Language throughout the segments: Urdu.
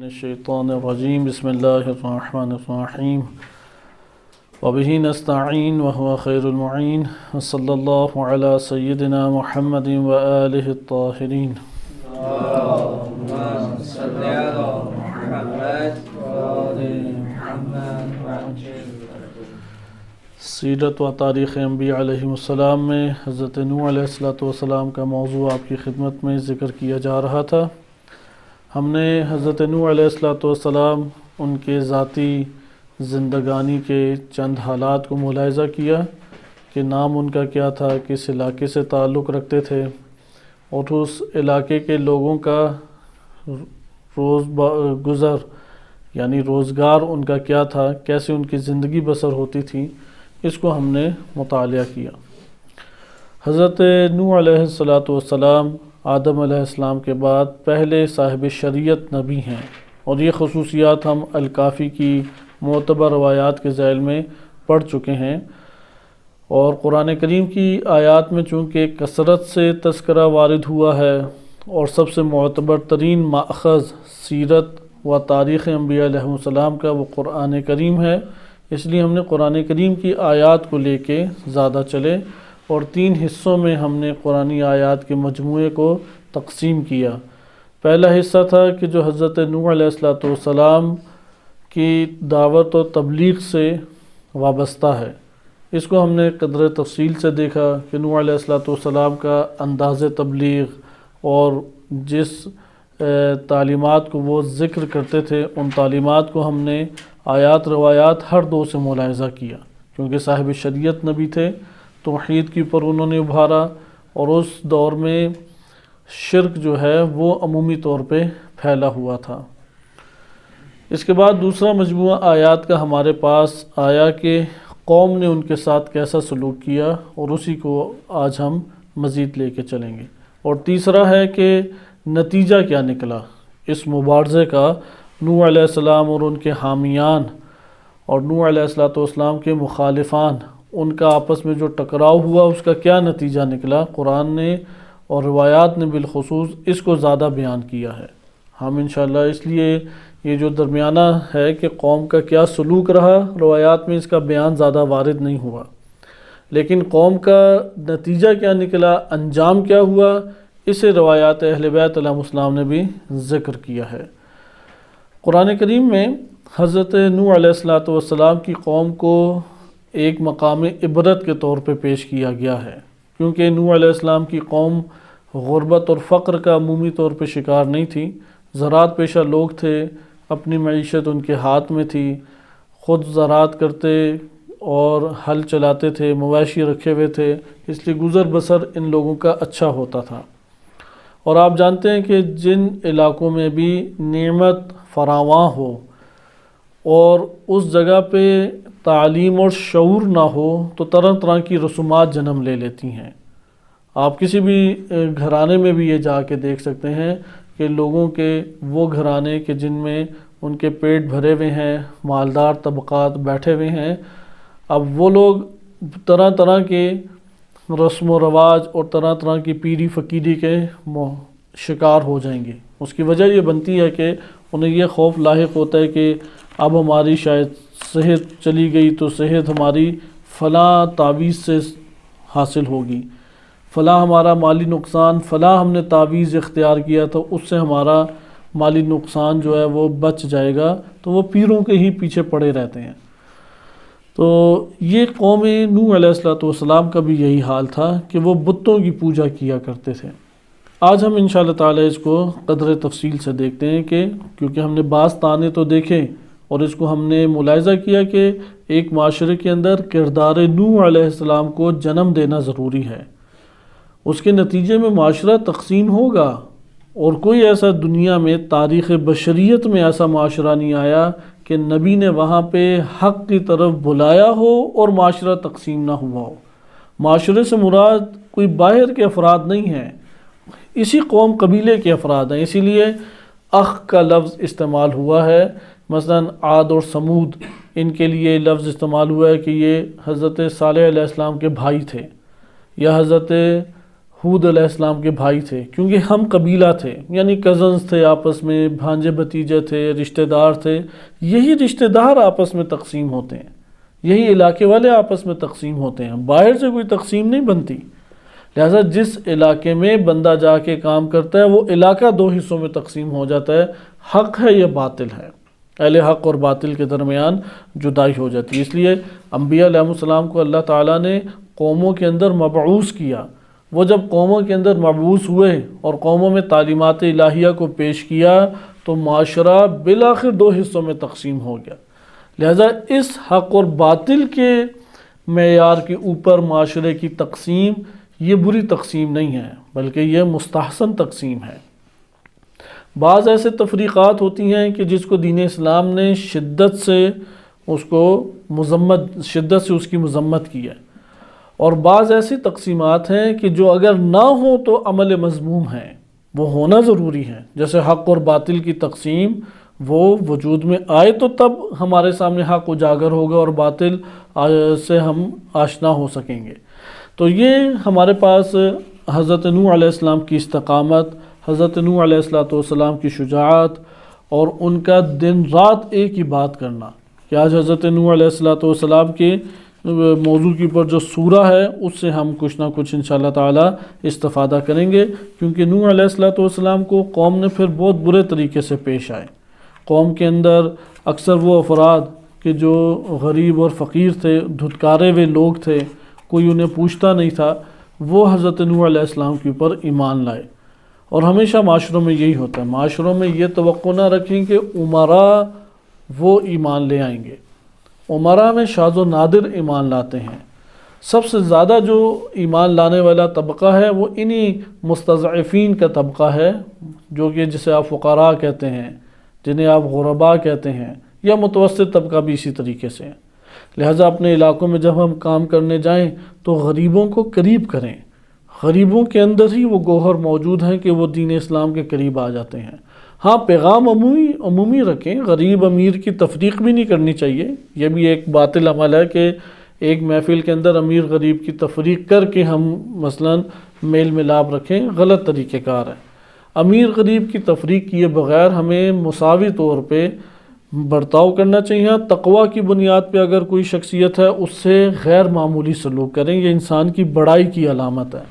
الشیطان الرجیم بسم اللہ الرحمن الرحیم وبہ نستعین وهو خیر المعین وصلی اللہ علی سیدنا محمد وآلہ الطاہرین اللہم صل علی محمد وآل محمد. سیرت و تاریخ انبیاء علیہ السلام میں حضرت نوح علیہ السلام کا موضوع آپ کی خدمت میں ذکر کیا جا رہا تھا. ہم نے حضرت نوح علیہ السلام ان کے ذاتی زندگانی کے چند حالات کو ملاحظہ کیا کہ نام ان کا کیا تھا، کس علاقے سے تعلق رکھتے تھے، اور اس علاقے کے لوگوں کا گزر یعنی روزگار ان کا کیا تھا، کیسے ان کی زندگی بسر ہوتی تھی، اس کو ہم نے مطالعہ کیا. حضرت نوح علیہ السلام آدم علیہ السلام کے بعد پہلے صاحب شریعت نبی ہیں، اور یہ خصوصیات ہم الکافی کی معتبر روایات کے ذیل میں پڑھ چکے ہیں. اور قرآن کریم کی آیات میں چونکہ کثرت سے تذکرہ وارد ہوا ہے اور سب سے معتبر ترین ماخذ سیرت و تاریخ انبیاء علیہ السلام کا وہ قرآن کریم ہے، اس لیے ہم نے قرآن کریم کی آیات کو لے کے زیادہ چلے، اور 3 حصوں میں ہم نے قرآنی آیات کے مجموعے کو تقسیم کیا. پہلا حصہ تھا کہ جو حضرت نوح علیہ السلام کی دعوت و تبلیغ سے وابستہ ہے، اس کو ہم نے قدر تفصیل سے دیکھا کہ نوح علیہ السلام کا انداز تبلیغ اور جس تعلیمات کو وہ ذکر کرتے تھے، ان تعلیمات کو ہم نے آیات روایات ہر دو سے ملاحظہ کیا، کیونکہ صاحب شریعت نبی تھے، توحید کے اوپر انہوں نے ابھارا، اور اس دور میں شرک جو ہے وہ عمومی طور پہ پھیلا ہوا تھا. اس کے بعد دوسرا مجموعہ آیات کا ہمارے پاس آیا کہ قوم نے ان کے ساتھ کیسا سلوک کیا، اور اسی کو آج ہم مزید لے کے چلیں گے. اور تیسرا ہے کہ نتیجہ کیا نکلا اس مبارزے کا، نوح علیہ السلام اور ان کے حامیان اور نوح علیہ السلام کے مخالفان، ان کا آپس میں جو ٹکراؤ ہوا اس کا کیا نتیجہ نکلا. قرآن نے اور روایات نے بالخصوص اس کو زیادہ بیان کیا ہے. ہم انشاءاللہ اس لیے یہ جو درمیانہ ہے کہ قوم کا کیا سلوک رہا، روایات میں اس کا بیان زیادہ وارد نہیں ہوا، لیکن قوم کا نتیجہ کیا نکلا، انجام کیا ہوا، اسے روایات اہل بیت علیہ السلام نے بھی ذکر کیا ہے. قرآن کریم میں حضرت نوح علیہ السلام کی قوم کو ایک مقام عبرت کے طور پہ پیش کیا گیا ہے، کیونکہ نوح علیہ السلام کی قوم غربت اور فقر کا عمومی طور پہ شکار نہیں تھی. زراعت پیشہ لوگ تھے، اپنی معیشت ان کے ہاتھ میں تھی، خود زراعت کرتے اور ہل چلاتے تھے، مویشی رکھے ہوئے تھے، اس لیے گزر بسر ان لوگوں کا اچھا ہوتا تھا. اور آپ جانتے ہیں کہ جن علاقوں میں بھی نعمت فراواں ہو اور اس جگہ پہ تعلیم اور شعور نہ ہو تو طرح طرح کی رسومات جنم لے لیتی ہیں. آپ کسی بھی گھرانے میں بھی یہ جا کے دیکھ سکتے ہیں کہ لوگوں کے وہ گھرانے کہ جن میں ان کے پیٹ بھرے ہوئے ہیں، مالدار طبقات بیٹھے ہوئے ہیں، اب وہ لوگ طرح طرح کے رسم و رواج اور طرح طرح کی پیری فقیری کے شکار ہو جائیں گے. اس کی وجہ یہ بنتی ہے کہ انہیں یہ خوف لاحق ہوتا ہے کہ اب ہماری شاید صحت چلی گئی تو صحت ہماری فلاں تعویذ سے حاصل ہوگی، فلاں ہمارا مالی نقصان، فلاں ہم نے تعویذ اختیار کیا تو اس سے ہمارا مالی نقصان جو ہے وہ بچ جائے گا، تو وہ پیروں کے ہی پیچھے پڑے رہتے ہیں. تو یہ قوم نوح علیہ السلام کا بھی یہی حال تھا کہ وہ بتوں کی پوجا کیا کرتے تھے. آج ہم انشاءاللہ تعالی اس کو قدر تفصیل سے دیکھتے ہیں کہ کیونکہ ہم نے بعض طعنے تو دیکھے اور اس کو ہم نے ملاحظہ کیا کہ ایک معاشرے کے اندر کردار نوح علیہ السلام کو جنم دینا ضروری ہے. اس کے نتیجے میں معاشرہ تقسیم ہوگا، اور کوئی ایسا دنیا میں تاریخ بشریت میں ایسا معاشرہ نہیں آیا کہ نبی نے وہاں پہ حق کی طرف بلایا ہو اور معاشرہ تقسیم نہ ہوا ہو. معاشرے سے مراد کوئی باہر کے افراد نہیں ہیں، اسی قوم قبیلے کے افراد ہیں، اسی لیے اخ کا لفظ استعمال ہوا ہے. مثلا عاد اور سمود، ان کے لیے لفظ استعمال ہوا ہے کہ یہ حضرت صالح علیہ السلام کے بھائی تھے، یا حضرت ہود علیہ السلام کے بھائی تھے، کیونکہ ہم قبیلہ تھے، یعنی کزنز تھے، آپس میں بھانجے بھتیجے تھے، رشتہ دار تھے۔ یہی رشتہ دار آپس میں تقسیم ہوتے ہیں، یہی علاقے والے آپس میں تقسیم ہوتے ہیں، باہر سے کوئی تقسیم نہیں بنتی۔ لہذا جس علاقے میں بندہ جا کے کام کرتا ہے وہ علاقہ دو حصوں میں تقسیم ہو جاتا ہے، حق ہے یا باطل ہے، اہل حق اور باطل کے درمیان جدائی ہو جاتی ہے۔ اس لیے انبیاء علیہ السلام کو اللہ تعالیٰ نے قوموں کے اندر مبعوث کیا۔ وہ جب قوموں کے اندر مبعوث ہوئے اور قوموں میں تعلیمات الہیہ کو پیش کیا تو معاشرہ بالآخر دو حصوں میں تقسیم ہو گیا۔ لہذا اس حق اور باطل کے معیار کے اوپر معاشرے کی تقسیم یہ بری تقسیم نہیں ہے، بلکہ یہ مستحسن تقسیم ہے۔ بعض ایسے تفریقات ہوتی ہیں کہ جس کو دین اسلام نے شدت سے اس کی مذمت کی ہے، اور بعض ایسی تقسیمات ہیں کہ جو اگر نہ ہوں تو عمل مذموم ہیں، وہ ہونا ضروری ہے۔ جیسے حق اور باطل کی تقسیم وہ وجود میں آئے تو تب ہمارے سامنے حق اجاگر ہوگا اور باطل سے ہم آشنا ہو سکیں گے۔ تو یہ ہمارے پاس حضرت نوح علیہ السلام کی استقامت، حضرت نوح علیہ السلام کی شجاعت اور ان کا دن رات ایک ہی بات کرنا کہ آج حضرت نوح علیہ السلام کے موضوع کے اوپر جو سورہ ہے اس سے ہم کچھ نہ کچھ انشاءاللہ تعالی استفادہ کریں گے، کیونکہ نوح علیہ السلام کو قوم نے پھر بہت برے طریقے سے پیش آئے۔ قوم کے اندر اکثر وہ افراد کہ جو غریب اور فقیر تھے، دھتکارے ہوئے لوگ تھے، کوئی انہیں پوچھتا نہیں تھا، وہ حضرت نوح علیہ السلام کے اوپر ایمان لائے۔ اور ہمیشہ معاشروں میں یہی ہوتا ہے، معاشروں میں یہ توقع نہ رکھیں کہ عمراء وہ ایمان لے آئیں گے۔ عمراء میں شاذ و نادر ایمان لاتے ہیں۔ سب سے زیادہ جو ایمان لانے والا طبقہ ہے وہ انہی مستضعفین کا طبقہ ہے، جو کہ جسے آپ فقراء کہتے ہیں، جنہیں آپ غرباء کہتے ہیں، یا متوسط طبقہ بھی اسی طریقے سے ہے۔ لہٰذا اپنے علاقوں میں جب ہم کام کرنے جائیں تو غریبوں کو قریب کریں، غریبوں کے اندر ہی وہ گوہر موجود ہیں کہ وہ دین اسلام کے قریب آ جاتے ہیں۔ ہاں پیغام عمومی رکھیں، غریب امیر کی تفریق بھی نہیں کرنی چاہیے۔ یہ بھی ایک باطل عمل ہے کہ ایک محفل کے اندر امیر غریب کی تفریق کر کے ہم مثلا میل ملاپ رکھیں، غلط طریقہ کار ہے۔ امیر غریب کی تفریق کیے بغیر ہمیں مساوی طور پہ برتاؤ کرنا چاہیے۔ تقوی کی بنیاد پہ اگر کوئی شخصیت ہے اس سے غیر معمولی سلوک کریں، یہ انسان کی بڑائی کی علامت ہے۔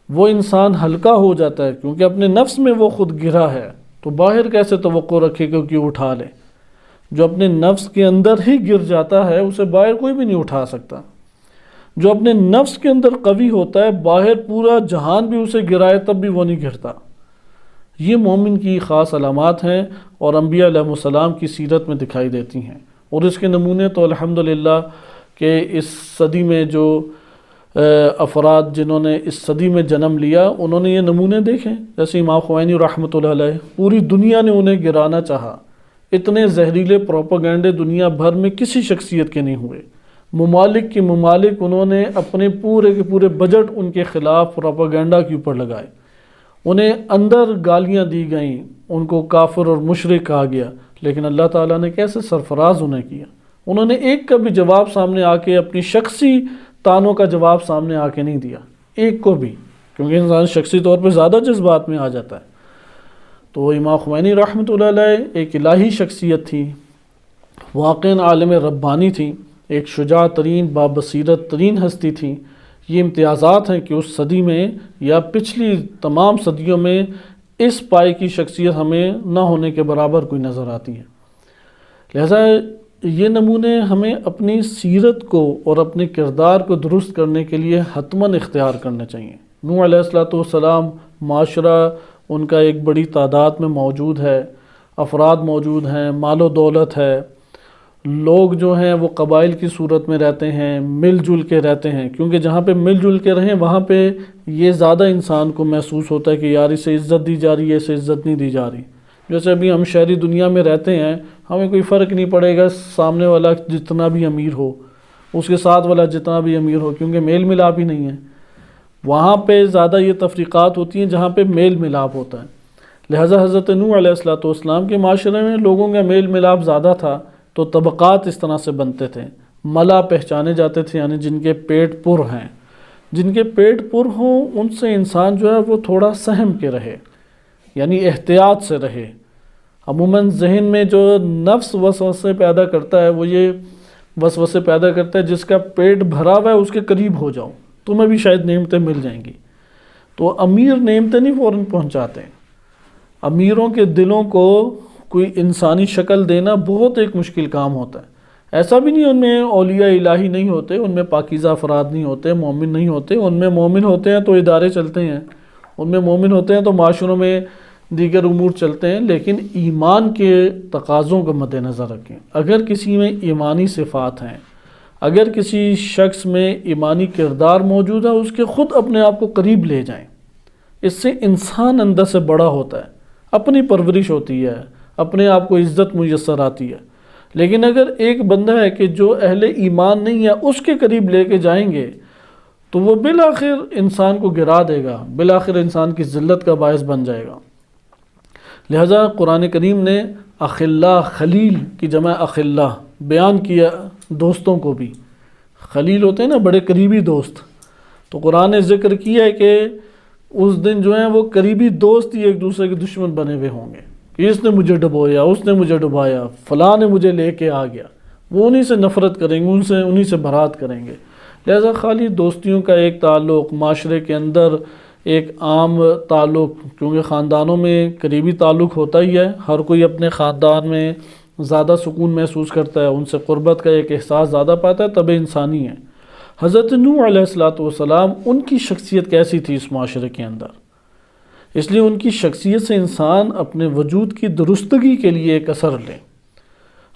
وہ انسان ہلکا ہو جاتا ہے کیونکہ اپنے نفس میں وہ خود گرا ہے، تو باہر کیسے توقع رکھے گا کہ اٹھا لے؟ جو اپنے نفس کے اندر ہی گر جاتا ہے اسے باہر کوئی بھی نہیں اٹھا سکتا۔ جو اپنے نفس کے اندر قوی ہوتا ہے، باہر پورا جہان بھی اسے گرائے تب بھی وہ نہیں گرتا۔ یہ مومن کی خاص علامات ہیں اور انبیاء علیہ السلام کی سیرت میں دکھائی دیتی ہیں، اور اس کے نمونے تو الحمدللہ کہ اس صدی میں جو افراد جنہوں نے اس صدی میں جنم لیا انہوں نے یہ نمونے دیکھے۔ جیسے امام خمینی رحمۃ اللہ علیہ، پوری دنیا نے انہیں گرانا چاہا، اتنے زہریلے پروپیگنڈے دنیا بھر میں کسی شخصیت کے نہیں ہوئے۔ ممالک کے ممالک انہوں نے اپنے پورے کے پورے بجٹ ان کے خلاف پروپیگنڈا کے اوپر لگائے، انہیں اندر گالیاں دی گئیں، ان کو کافر اور مشرک کہا گیا، لیکن اللہ تعالیٰ نے کیسے سرفراز انہیں کیا۔ انہوں نے ایک کا بھی جواب سامنے آ کے، اپنی شخصی تانوں کا جواب سامنے آ کے نہیں دیا، ایک کو بھی، کیونکہ انسان شخصی طور پہ زیادہ جذبات میں آ جاتا ہے۔ تو امام خمینی رحمۃ اللہ علیہ ایک الہی شخصیت تھی، واقعاً عالم ربانی تھی، ایک شجاع ترین بابصیرت ترین ہستی تھی۔ یہ امتیازات ہیں کہ اس صدی میں یا پچھلی تمام صدیوں میں اس پائے کی شخصیت ہمیں نہ ہونے کے برابر کوئی نظر آتی ہے۔ لہذا یہ نمونے ہمیں اپنی سیرت کو اور اپنے کردار کو درست کرنے کے لیے حتماً اختیار کرنے چاہیے۔ نوح علیہ السلام معاشرہ ان کا ایک بڑی تعداد میں موجود ہے، افراد موجود ہیں، مال و دولت ہے، لوگ جو ہیں وہ قبائل کی صورت میں رہتے ہیں، مل جل کے رہتے ہیں، کیونکہ جہاں پہ مل جل کے رہیں وہاں پہ یہ زیادہ انسان کو محسوس ہوتا ہے کہ یار اسے عزت دی جا رہی ہے، اسے عزت نہیں دی جا رہی۔ جیسے ابھی ہم شہری دنیا میں رہتے ہیں، ہمیں کوئی فرق نہیں پڑے گا سامنے والا جتنا بھی امیر ہو، اس کے ساتھ والا جتنا بھی امیر ہو، کیونکہ میل ملاپ ہی نہیں ہے۔ وہاں پہ زیادہ یہ تفریقات ہوتی ہیں جہاں پہ میل ملاپ ہوتا ہے۔ لہٰذا حضرت نوح علیہ السلام کے معاشرے میں لوگوں کا میل ملاپ زیادہ تھا، تو طبقات اس طرح سے بنتے تھے، ملا پہچانے جاتے تھے، یعنی جن کے پیٹ پر ہیں، جن کے پیٹ پر ہوں ان سے انسان جو ہے وہ تھوڑا سہم کے رہے، یعنی احتیاط سے رہے۔ عموماً ذہن میں جو نفس وسوسے پیدا کرتا ہے وہ یہ وسوسے پیدا کرتا ہے جس کا پیٹ بھرا ہوا ہے اس کے قریب ہو جاؤ، تمہیں بھی شاید نعمتیں مل جائیں گی۔ تو امیر نعمتیں نہیں فوراً پہنچاتے ہیں، امیروں کے دلوں کو کوئی انسانی شکل دینا بہت ایک مشکل کام ہوتا ہے۔ ایسا بھی نہیں ان میں اولیاء الہی نہیں ہوتے، ان میں پاکیزہ افراد نہیں ہوتے، مومن نہیں ہوتے، ان میں مومن ہوتے ہیں تو ادارے چلتے ہیں، ان میں مومن ہوتے ہیں تو معاشروں میں دیگر امور چلتے ہیں، لیکن ایمان کے تقاضوں کو مد نظر رکھیں۔ اگر کسی میں ایمانی صفات ہیں، اگر کسی شخص میں ایمانی کردار موجود ہے، اس کے خود اپنے آپ کو قریب لے جائیں۔ اس سے انسان اندر سے بڑا ہوتا ہے، اپنی پرورش ہوتی ہے، اپنے آپ کو عزت میسر آتی ہے۔ لیکن اگر ایک بندہ ہے کہ جو اہل ایمان نہیں ہے، اس کے قریب لے کے جائیں گے تو وہ بالآخر انسان کو گرا دے گا، بالآخر انسان کی ذلت کا باعث بن جائے گا۔ لہذا قرآن کریم نے اخلا، خلیل کی جمع اخلا بیان کیا، دوستوں کو بھی خلیل ہوتے ہیں نا، بڑے قریبی دوست۔ تو قرآن نے ذکر کیا ہے کہ اس دن جو ہیں وہ قریبی دوست ہی ایک دوسرے کے دشمن بنے ہوئے ہوں گے کہ اس نے مجھے ڈبویا، اس نے مجھے ڈبایا، فلاں نے مجھے لے کے آ گیا، وہ انہی سے نفرت کریں گے، انہی سے برات کریں گے۔ لہذا خالی دوستیوں کا ایک تعلق، معاشرے کے اندر ایک عام تعلق، کیونکہ خاندانوں میں قریبی تعلق ہوتا ہی ہے، ہر کوئی اپنے خاندان میں زیادہ سکون محسوس کرتا ہے، ان سے قربت کا ایک احساس زیادہ پاتا ہے، طبع انسانی ہے۔ حضرت نوح علیہ السلام ان کی شخصیت کیسی تھی اس معاشرے کے اندر؟ اس لیے ان کی شخصیت سے انسان اپنے وجود کی درستگی کے لیے ایک اثر لیں۔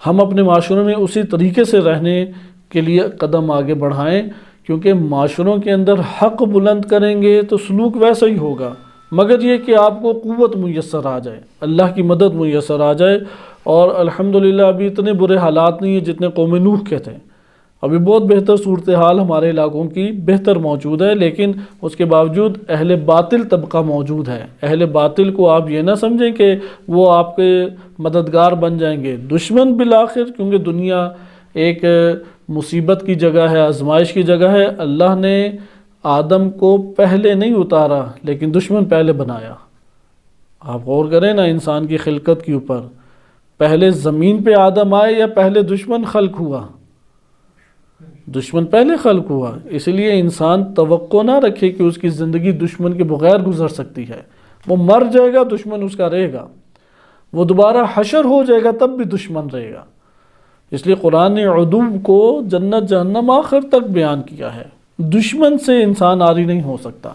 ہم اپنے معاشروں میں اسی طریقے سے رہنے کے لیے قدم آگے بڑھائیں، کیونکہ معاشروں کے اندر حق بلند کریں گے تو سلوک ویسا ہی ہوگا، مگر یہ کہ آپ کو قوت میسر آ جائے، اللہ کی مدد میسر آ جائے۔ اور الحمدللہ ابھی اتنے برے حالات نہیں ہیں جتنے قوم نوح کے تھے، ابھی بہت بہتر صورتحال ہمارے علاقوں کی بہتر موجود ہے، لیکن اس کے باوجود اہل باطل طبقہ موجود ہے۔ اہل باطل کو آپ یہ نہ سمجھیں کہ وہ آپ کے مددگار بن جائیں گے، دشمن بالآخر، کیونکہ دنیا ایک مصیبت کی جگہ ہے، آزمائش کی جگہ ہے۔ اللہ نے آدم کو پہلے نہیں اتارا لیکن دشمن پہلے بنایا۔ آپ غور کریں نا انسان کی خلقت کے اوپر، پہلے زمین پہ آدم آئے یا پہلے دشمن خلق ہوا؟ دشمن پہلے خلق ہوا۔ اس لیے انسان توقع نہ رکھے کہ اس کی زندگی دشمن کے بغیر گزر سکتی ہے، وہ مر جائے گا دشمن اس کا رہے گا، وہ دوبارہ حشر ہو جائے گا تب بھی دشمن رہے گا۔ اس لیے قرآن نے عدو کو جنت جہنم آخر تک بیان کیا ہے۔ دشمن سے انسان عاری نہیں ہو سکتا،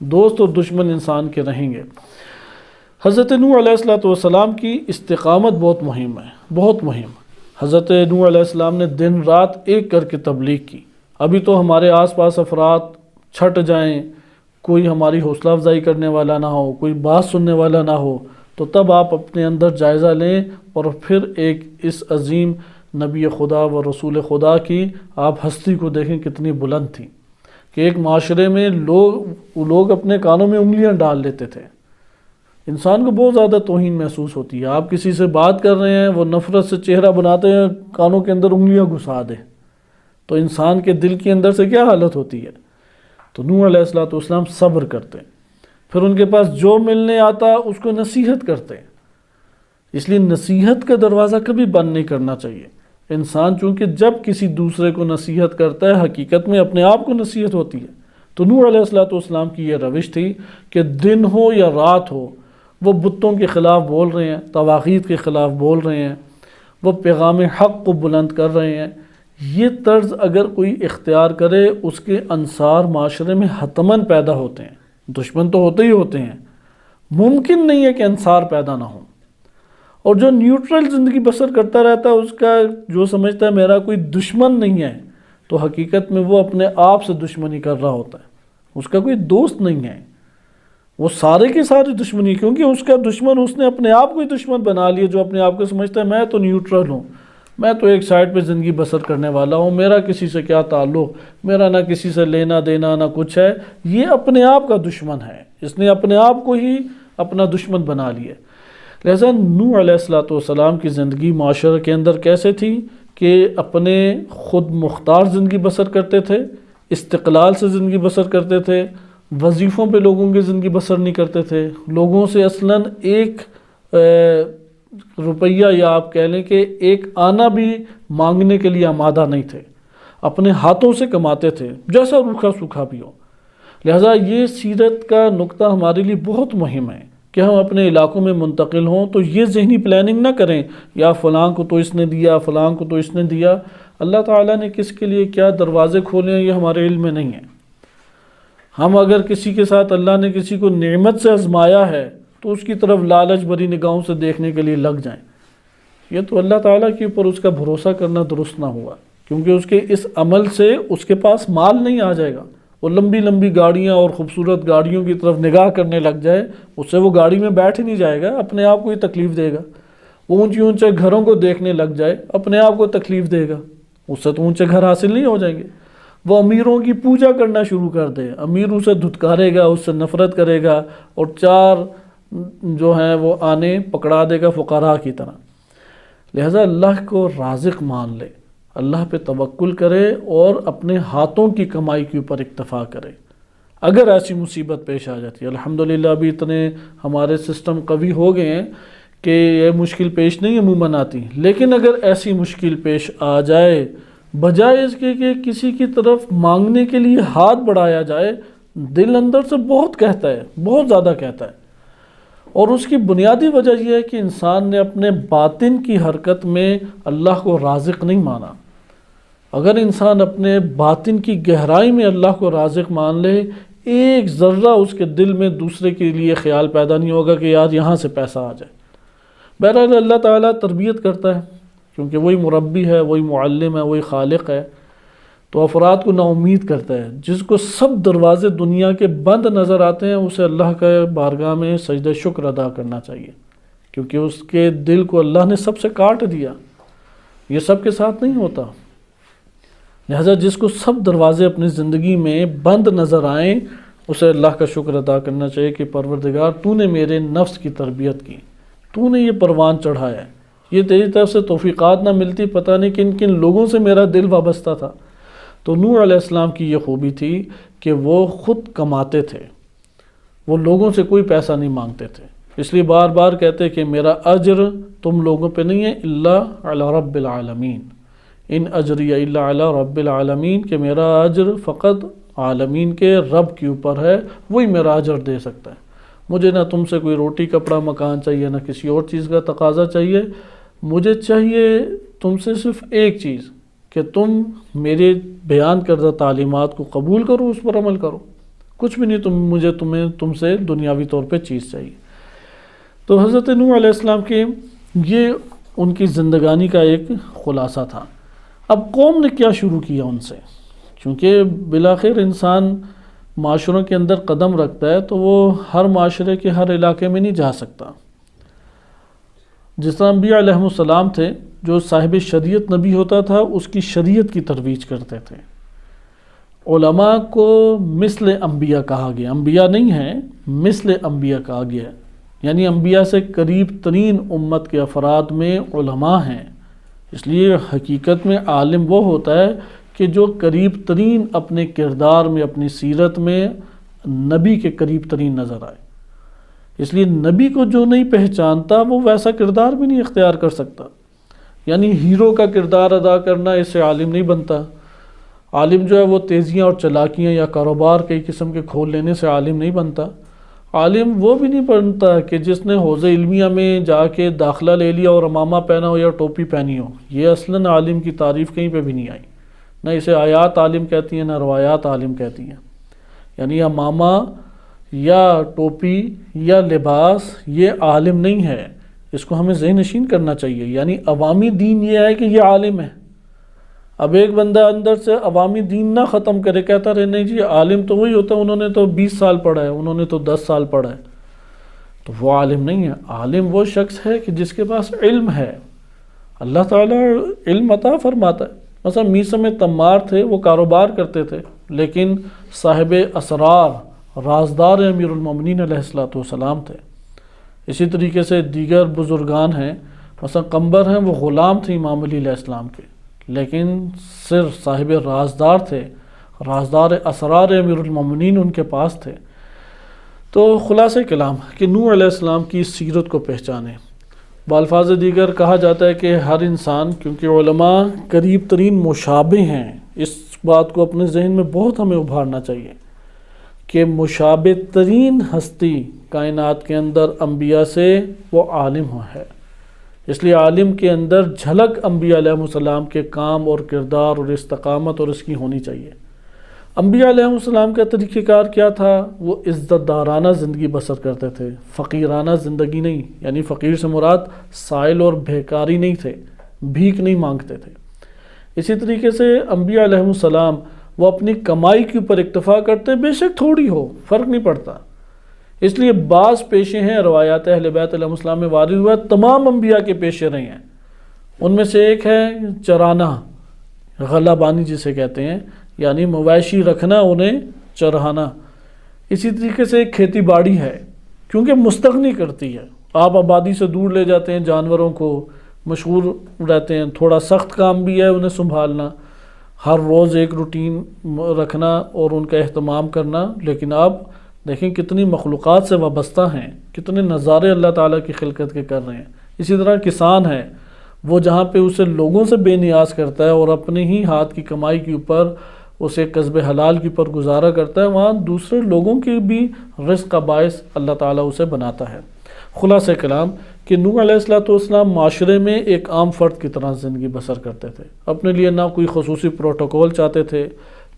دوست اور دشمن انسان کے رہیں گے۔ حضرت نوح علیہ السلام کی استقامت بہت مہم ہے، بہت مہم۔ حضرت نوح علیہ السلام نے دن رات ایک کر کے تبلیغ کی۔ ابھی تو ہمارے آس پاس افراد چھٹ جائیں، کوئی ہماری حوصلہ افزائی کرنے والا نہ ہو، کوئی بات سننے والا نہ ہو، تو تب آپ اپنے اندر جائزہ لیں اور پھر ایک اس عظیم نبی خدا و رسول خدا کی آپ ہستی کو دیکھیں کتنی بلند تھی، کہ ایک معاشرے میں لوگ اپنے کانوں میں انگلیاں ڈال لیتے تھے۔ انسان کو بہت زیادہ توہین محسوس ہوتی ہے، آپ کسی سے بات کر رہے ہیں، وہ نفرت سے چہرہ بناتے ہیں، کانوں کے اندر انگلیاں گھسا دے، تو انسان کے دل کے اندر سے کیا حالت ہوتی ہے؟ تو نوح علیہ السلام صبر کرتے، پھر ان کے پاس جو ملنے آتا اس کو نصیحت کرتے۔ اس لیے نصیحت کا دروازہ کبھی بند نہیں کرنا چاہیے۔ انسان چونکہ جب کسی دوسرے کو نصیحت کرتا ہے حقیقت میں اپنے آپ کو نصیحت ہوتی ہے۔ تو نوح علیہ السلام کی یہ روش تھی کہ دن ہو یا رات ہو، وہ بتوں کے خلاف بول رہے ہیں، طواغیت کے خلاف بول رہے ہیں، وہ پیغام حق کو بلند کر رہے ہیں۔ یہ طرز اگر کوئی اختیار کرے اس کے انصار معاشرے میں حتماً پیدا ہوتے ہیں، دشمن تو ہوتے ہی ہوتے ہیں، ممکن نہیں ہے کہ انصار پیدا نہ ہوں۔ اور جو نیوٹرل زندگی بسر کرتا رہتا ہے، اس کا جو سمجھتا ہے میرا کوئی دشمن نہیں ہے، تو حقیقت میں وہ اپنے آپ سے دشمنی کر رہا ہوتا ہے، اس کا کوئی دوست نہیں ہے، وہ سارے کی ساری دشمنی، کیونکہ اس کا دشمن اس نے اپنے آپ کو ہی دشمن بنا لیا، جو اپنے آپ کو سمجھتا ہے میں تو نیوٹرل ہوں، میں تو ایک سائڈ پہ زندگی بسر کرنے والا ہوں، میرا کسی سے کیا تعلق، میرا نہ کسی سے لینا دینا نہ کچھ ہے۔ یہ اپنے آپ کا دشمن ہے، اس نے اپنے آپ کو ہی اپنا دشمن بنا لیا۔ لہذا نوح علیہ السلام کی زندگی معاشرے کے اندر کیسے تھی کہ اپنے خود مختار زندگی بسر کرتے تھے، استقلال سے زندگی بسر کرتے تھے، وظیفوں پہ لوگوں کی زندگی بسر نہیں کرتے تھے، لوگوں سے اصلاً ایک روپیہ یا آپ کہہ لیں کہ ایک آنا بھی مانگنے کے لیے آمادہ نہیں تھے، اپنے ہاتھوں سے کماتے تھے جیسا روکھا سوکھا بھی ہو۔ لہٰذا یہ سیرت کا نقطہ ہمارے لیے بہت مہم ہے کہ ہم اپنے علاقوں میں منتقل ہوں تو یہ ذہنی پلاننگ نہ کریں یا فلاں کو تو اس نے دیا، فلاں کو تو اس نے دیا۔ اللہ تعالیٰ نے کس کے لیے کیا دروازے کھولے ہیں یہ ہمارے علم میں نہیں ہے۔ ہم اگر کسی کے ساتھ اللہ نے کسی کو نعمت سے آزمایا ہے تو اس کی طرف لالچ بھری نگاہوں سے دیکھنے کے لیے لگ جائیں، یہ تو اللہ تعالیٰ کے اوپر اس کا بھروسہ کرنا درست نہ ہوا، کیونکہ اس کے اس عمل سے اس کے پاس مال نہیں آ جائے گا۔ وہ لمبی لمبی گاڑیاں اور خوبصورت گاڑیوں کی طرف نگاہ کرنے لگ جائے، اس سے وہ گاڑی میں بیٹھ ہی نہیں جائے گا، اپنے آپ کو ہی تکلیف دے گا۔ وہ اونچے اونچے گھروں کو دیکھنے لگ جائے، اپنے آپ کو تکلیف دے گا، اس سے تو اونچے گھر حاصل نہیں ہو جائیں گے۔ وہ امیروں کی پوجا کرنا شروع کر دے، امیروں سے دھتکارے گا، اس سے نفرت کرے گا، اور چار جو ہیں وہ آنے پکڑا دے گا فقراء کی طرح۔ لہذا اللہ کو رازق مان لے، اللہ پہ توکل کرے اور اپنے ہاتھوں کی کمائی کے اوپر اکتفا کرے۔ اگر ایسی مصیبت پیش آ جاتی ہے، الحمدللہ ابھی اتنے ہمارے سسٹم قوی ہو گئے ہیں کہ یہ مشکل پیش نہیں عموماً آتی، لیکن اگر ایسی مشکل پیش آ جائے، بجائے اس کے کہ کسی کی طرف مانگنے کے لیے ہاتھ بڑھایا جائے، دل اندر سے بہت کہتا ہے، بہت زیادہ کہتا ہے، اور اس کی بنیادی وجہ یہ ہے کہ انسان نے اپنے باطن کی حرکت میں اللہ کو رازق نہیں مانا۔ اگر انسان اپنے باطن کی گہرائی میں اللہ کو رازق مان لے، ایک ذرہ اس کے دل میں دوسرے کے لیے خیال پیدا نہیں ہوگا کہ یار یہاں سے پیسہ آ جائے۔ بہرحال اللہ تعالیٰ تربیت کرتا ہے، کیونکہ وہی مربی ہے، وہی معلم ہے، وہی خالق ہے، تو افراد کو نا امید کرتا ہے۔ جس کو سب دروازے دنیا کے بند نظر آتے ہیں، اسے اللہ کے بارگاہ میں سجدہ شکر ادا کرنا چاہیے، کیونکہ اس کے دل کو اللہ نے سب سے کاٹ دیا، یہ سب کے ساتھ نہیں ہوتا۔ لہذا جس کو سب دروازے اپنی زندگی میں بند نظر آئیں، اسے اللہ کا شکر ادا کرنا چاہیے کہ پروردگار تو نے میرے نفس کی تربیت کی، تو نے یہ پروان چڑھایا ہے، یہ تیری طرف سے توفیقات نہ ملتی پتہ نہیں کن کن لوگوں سے میرا دل وابستہ تھا۔ تو نوح علیہ السلام کی یہ خوبی تھی کہ وہ خود کماتے تھے، وہ لوگوں سے کوئی پیسہ نہیں مانگتے تھے، اس لیے بار بار کہتے کہ میرا اجر تم لوگوں پہ نہیں ہے، الا علی رب العالمین، ان اجری الا علی رب العالمین، کہ میرا اجر فقط عالمین کے رب کے اوپر ہے، وہی میرا اجر دے سکتا ہے۔ مجھے نہ تم سے کوئی روٹی کپڑا مکان چاہیے، نہ کسی اور چیز کا تقاضا چاہیے، مجھے چاہیے تم سے صرف ایک چیز کہ تم میرے بیان کردہ تعلیمات کو قبول کرو، اس پر عمل کرو، کچھ بھی نہیں تم سے دنیاوی طور پہ چیز چاہیے۔ تو حضرت نوح علیہ السلام کے یہ ان کی زندگانی کا ایک خلاصہ تھا۔ اب قوم نے کیا شروع کیا ان سے، کیونکہ بالآخر انسان معاشروں کے اندر قدم رکھتا ہے تو وہ ہر معاشرے کے ہر علاقے میں نہیں جا سکتا۔ جس طرح انبیاء علیہ السلام تھے، جو صاحب شریعت نبی ہوتا تھا اس کی شریعت کی ترویج کرتے تھے۔ علماء کو مثل انبیاء کہا گیا، انبیاء نہیں ہیں، مثل انبیاء کہا گیا، یعنی انبیاء سے قریب ترین امت کے افراد میں علماء ہیں۔ اس لیے حقیقت میں عالم وہ ہوتا ہے کہ جو قریب ترین اپنے کردار میں، اپنی سیرت میں نبی کے قریب ترین نظر آئے۔ اس لیے نبی کو جو نہیں پہچانتا وہ ویسا کردار بھی نہیں اختیار کر سکتا، یعنی ہیرو کا کردار ادا کرنا اس سے عالم نہیں بنتا۔ عالم جو ہے وہ تیزیاں اور چلاکیاں یا کاروبار کئی قسم کے کھول لینے سے عالم نہیں بنتا۔ عالم وہ بھی نہیں بنتا کہ جس نے حوض علمیہ میں جا کے داخلہ لے لیا اور امامہ پہنا ہو یا ٹوپی پہنی ہو، یہ اصلاً عالم کی تعریف کہیں پہ بھی نہیں آئی، نہ اسے آیات عالم کہتی ہیں نہ روایات عالم کہتی ہیں۔ یعنی امامہ یا ٹوپی یا لباس یہ عالم نہیں ہے، اس کو ہمیں ذہن نشین کرنا چاہیے۔ یعنی عوامی دین یہ ہے کہ یہ عالم ہے۔ اب ایک بندہ اندر سے عوامی دین نہ ختم کرے، کہتا رہے نہیں جی عالم تو وہی ہوتا ہے، انہوں نے تو 20 سال پڑھا ہے، انہوں نے تو 10 سال پڑھا ہے، تو وہ عالم نہیں ہے۔ عالم وہ شخص ہے کہ جس کے پاس علم ہے، اللہ تعالیٰ علم عطا فرماتا ہے۔ مثلا میثم تمار تھے، وہ کاروبار کرتے تھے، لیکن صاحب اسرار رازدار امیر المومنین علیہ السلام تھے۔ اسی طریقے سے دیگر بزرگان ہیں، مثلا قمبر ہیں، وہ غلام تھے امام علی علیہ السلام کے، لیکن صرف صاحب رازدار تھے، رازدار اسرار امیر المومنین ان کے پاس تھے۔ تو خلاصہ کلام کہ نوح علیہ السلام کی سیرت کو پہچانیں۔ بالفاظ دیگر کہا جاتا ہے کہ ہر انسان، کیونکہ علماء قریب ترین مشابہ ہیں، اس بات کو اپنے ذہن میں بہت ہمیں ابھارنا چاہیے کہ مشابہ ترین ہستی کائنات کے اندر انبیاء سے وہ عالم ہے۔ اس لیے عالم کے اندر جھلک انبیاء علیہ السلام کے کام اور کردار اور استقامت اور اس کی ہونی چاہیے۔ انبیاء علیہ السلام کا طریقہ کار کیا تھا؟ وہ عزت دارانہ زندگی بسر کرتے تھے، فقیرانہ زندگی نہیں، یعنی فقیر سے مراد سائل اور بھیکاری نہیں تھے، بھیک نہیں مانگتے تھے۔ اسی طریقے سے انبیاء علیہ السلام وہ اپنی کمائی کے اوپر اکتفا کرتے، بے شک تھوڑی ہو، فرق نہیں پڑتا۔ اس لیے بعض پیشے ہیں روایات اہل بیت علیہ السلام میں وارد ہوا، تمام انبیاء کے پیشے رہے ہیں۔ ان میں سے ایک ہے چرانا، غلہ بانی جسے کہتے ہیں، یعنی مویشی رکھنا، انہیں چرانا۔ اسی طریقے سے ایک کھیتی باڑی ہے، کیونکہ مستغنی کرتی ہے، آپ آبادی سے دور لے جاتے ہیں جانوروں کو، مشغول رہتے ہیں، تھوڑا سخت کام بھی ہے انہیں سنبھالنا، ہر روز ایک روٹین رکھنا اور ان کا اہتمام کرنا۔ لیکن آپ دیکھیں کتنی مخلوقات سے وابستہ ہیں، کتنے نظارے اللہ تعالیٰ کی خلقت کے کر رہے ہیں۔ اسی طرح کسان ہے، وہ جہاں پہ اسے لوگوں سے بے نیاز کرتا ہے اور اپنے ہی ہاتھ کی کمائی کے اوپر اسے قصب حلال کے اوپر گزارا کرتا ہے، وہاں دوسرے لوگوں کے بھی رزق کا باعث اللہ تعالیٰ اسے بناتا ہے۔ خلاصہ کلام کہ نوح علیہ السلام معاشرے میں ایک عام فرد کی طرح زندگی بسر کرتے تھے، اپنے لیے نہ کوئی خصوصی پروٹوکول چاہتے تھے،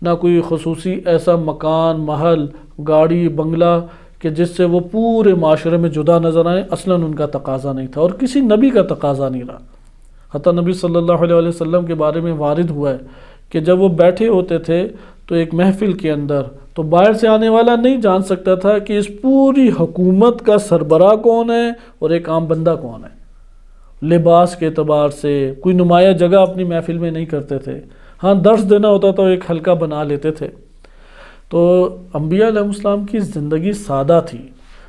نہ کوئی خصوصی ایسا مکان، محل، گاڑی، بنگلہ کہ جس سے وہ پورے معاشرے میں جدا نظر آئیں۔ اصلاً ان کا تقاضا نہیں تھا اور کسی نبی کا تقاضا نہیں رہا۔ حتیٰ نبی صلی اللہ علیہ وسلم کے بارے میں وارد ہوا ہے کہ جب وہ بیٹھے ہوتے تھے تو ایک محفل کے اندر، تو باہر سے آنے والا نہیں جان سکتا تھا کہ اس پوری حکومت کا سربراہ کون ہے اور ایک عام بندہ کون ہے۔ لباس کے اعتبار سے کوئی نمایاں جگہ اپنی محفل میں نہیں کرتے تھے، ہاں درس دینا ہوتا تو ایک حلقہ بنا لیتے تھے۔ تو انبیاء علیہ السلام کی زندگی سادہ تھی۔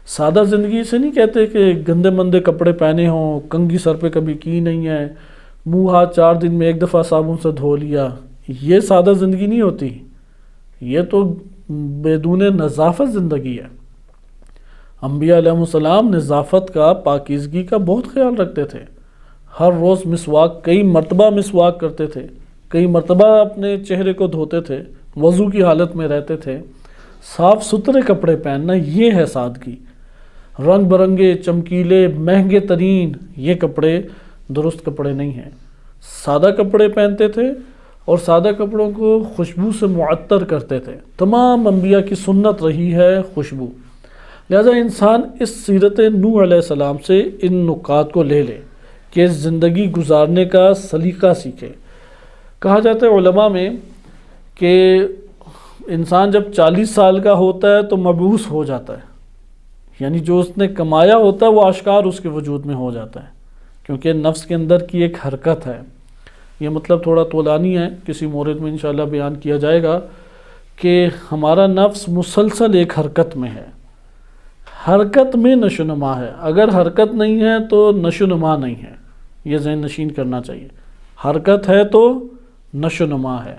سادہ زندگی سے نہیں کہتے کہ گندے مندے کپڑے پہنے ہوں، کنگھی سر پہ کبھی کی نہیں ہے، منہ ہاتھ 4 دن میں ایک دفعہ صابن سے دھو لیا، یہ سادہ زندگی نہیں ہوتی، یہ تو بدون نظافت زندگی ہے۔ انبیاء علیہ السلام نظافت کا، پاکیزگی کا بہت خیال رکھتے تھے، ہر روز مسواک، کئی مرتبہ مسواک کرتے تھے، کئی مرتبہ اپنے چہرے کو دھوتے تھے، وضو کی حالت میں رہتے تھے۔ صاف ستھرے کپڑے پہننا یہ ہے سادگی۔ رنگ برنگے، چمکیلے، مہنگے ترین یہ کپڑے درست کپڑے نہیں ہیں۔ سادہ کپڑے پہنتے تھے اور سادہ کپڑوں کو خوشبو سے معطر کرتے تھے۔ تمام انبیاء کی سنت رہی ہے خوشبو۔ لہذا انسان اس سیرت نوح علیہ السلام سے ان نکات کو لے لے کہ زندگی گزارنے کا سلیقہ سیکھے۔ کہا جاتا ہے علماء میں کہ انسان جب 40 سال کا ہوتا ہے تو مبعوث ہو جاتا ہے، یعنی جو اس نے کمایا ہوتا ہے وہ آشکار اس کے وجود میں ہو جاتا ہے، کیونکہ نفس کے اندر کی ایک حرکت ہے۔ یہ مطلب تھوڑا طولانی ہے، کسی مورد میں انشاءاللہ بیان کیا جائے گا کہ ہمارا نفس مسلسل ایک حرکت میں ہے، حرکت میں نشو نما ہے۔ اگر حرکت نہیں ہے تو نشو نما نہیں ہے، یہ ذہن نشین کرنا چاہیے۔ حرکت ہے تو نشو نما ہے،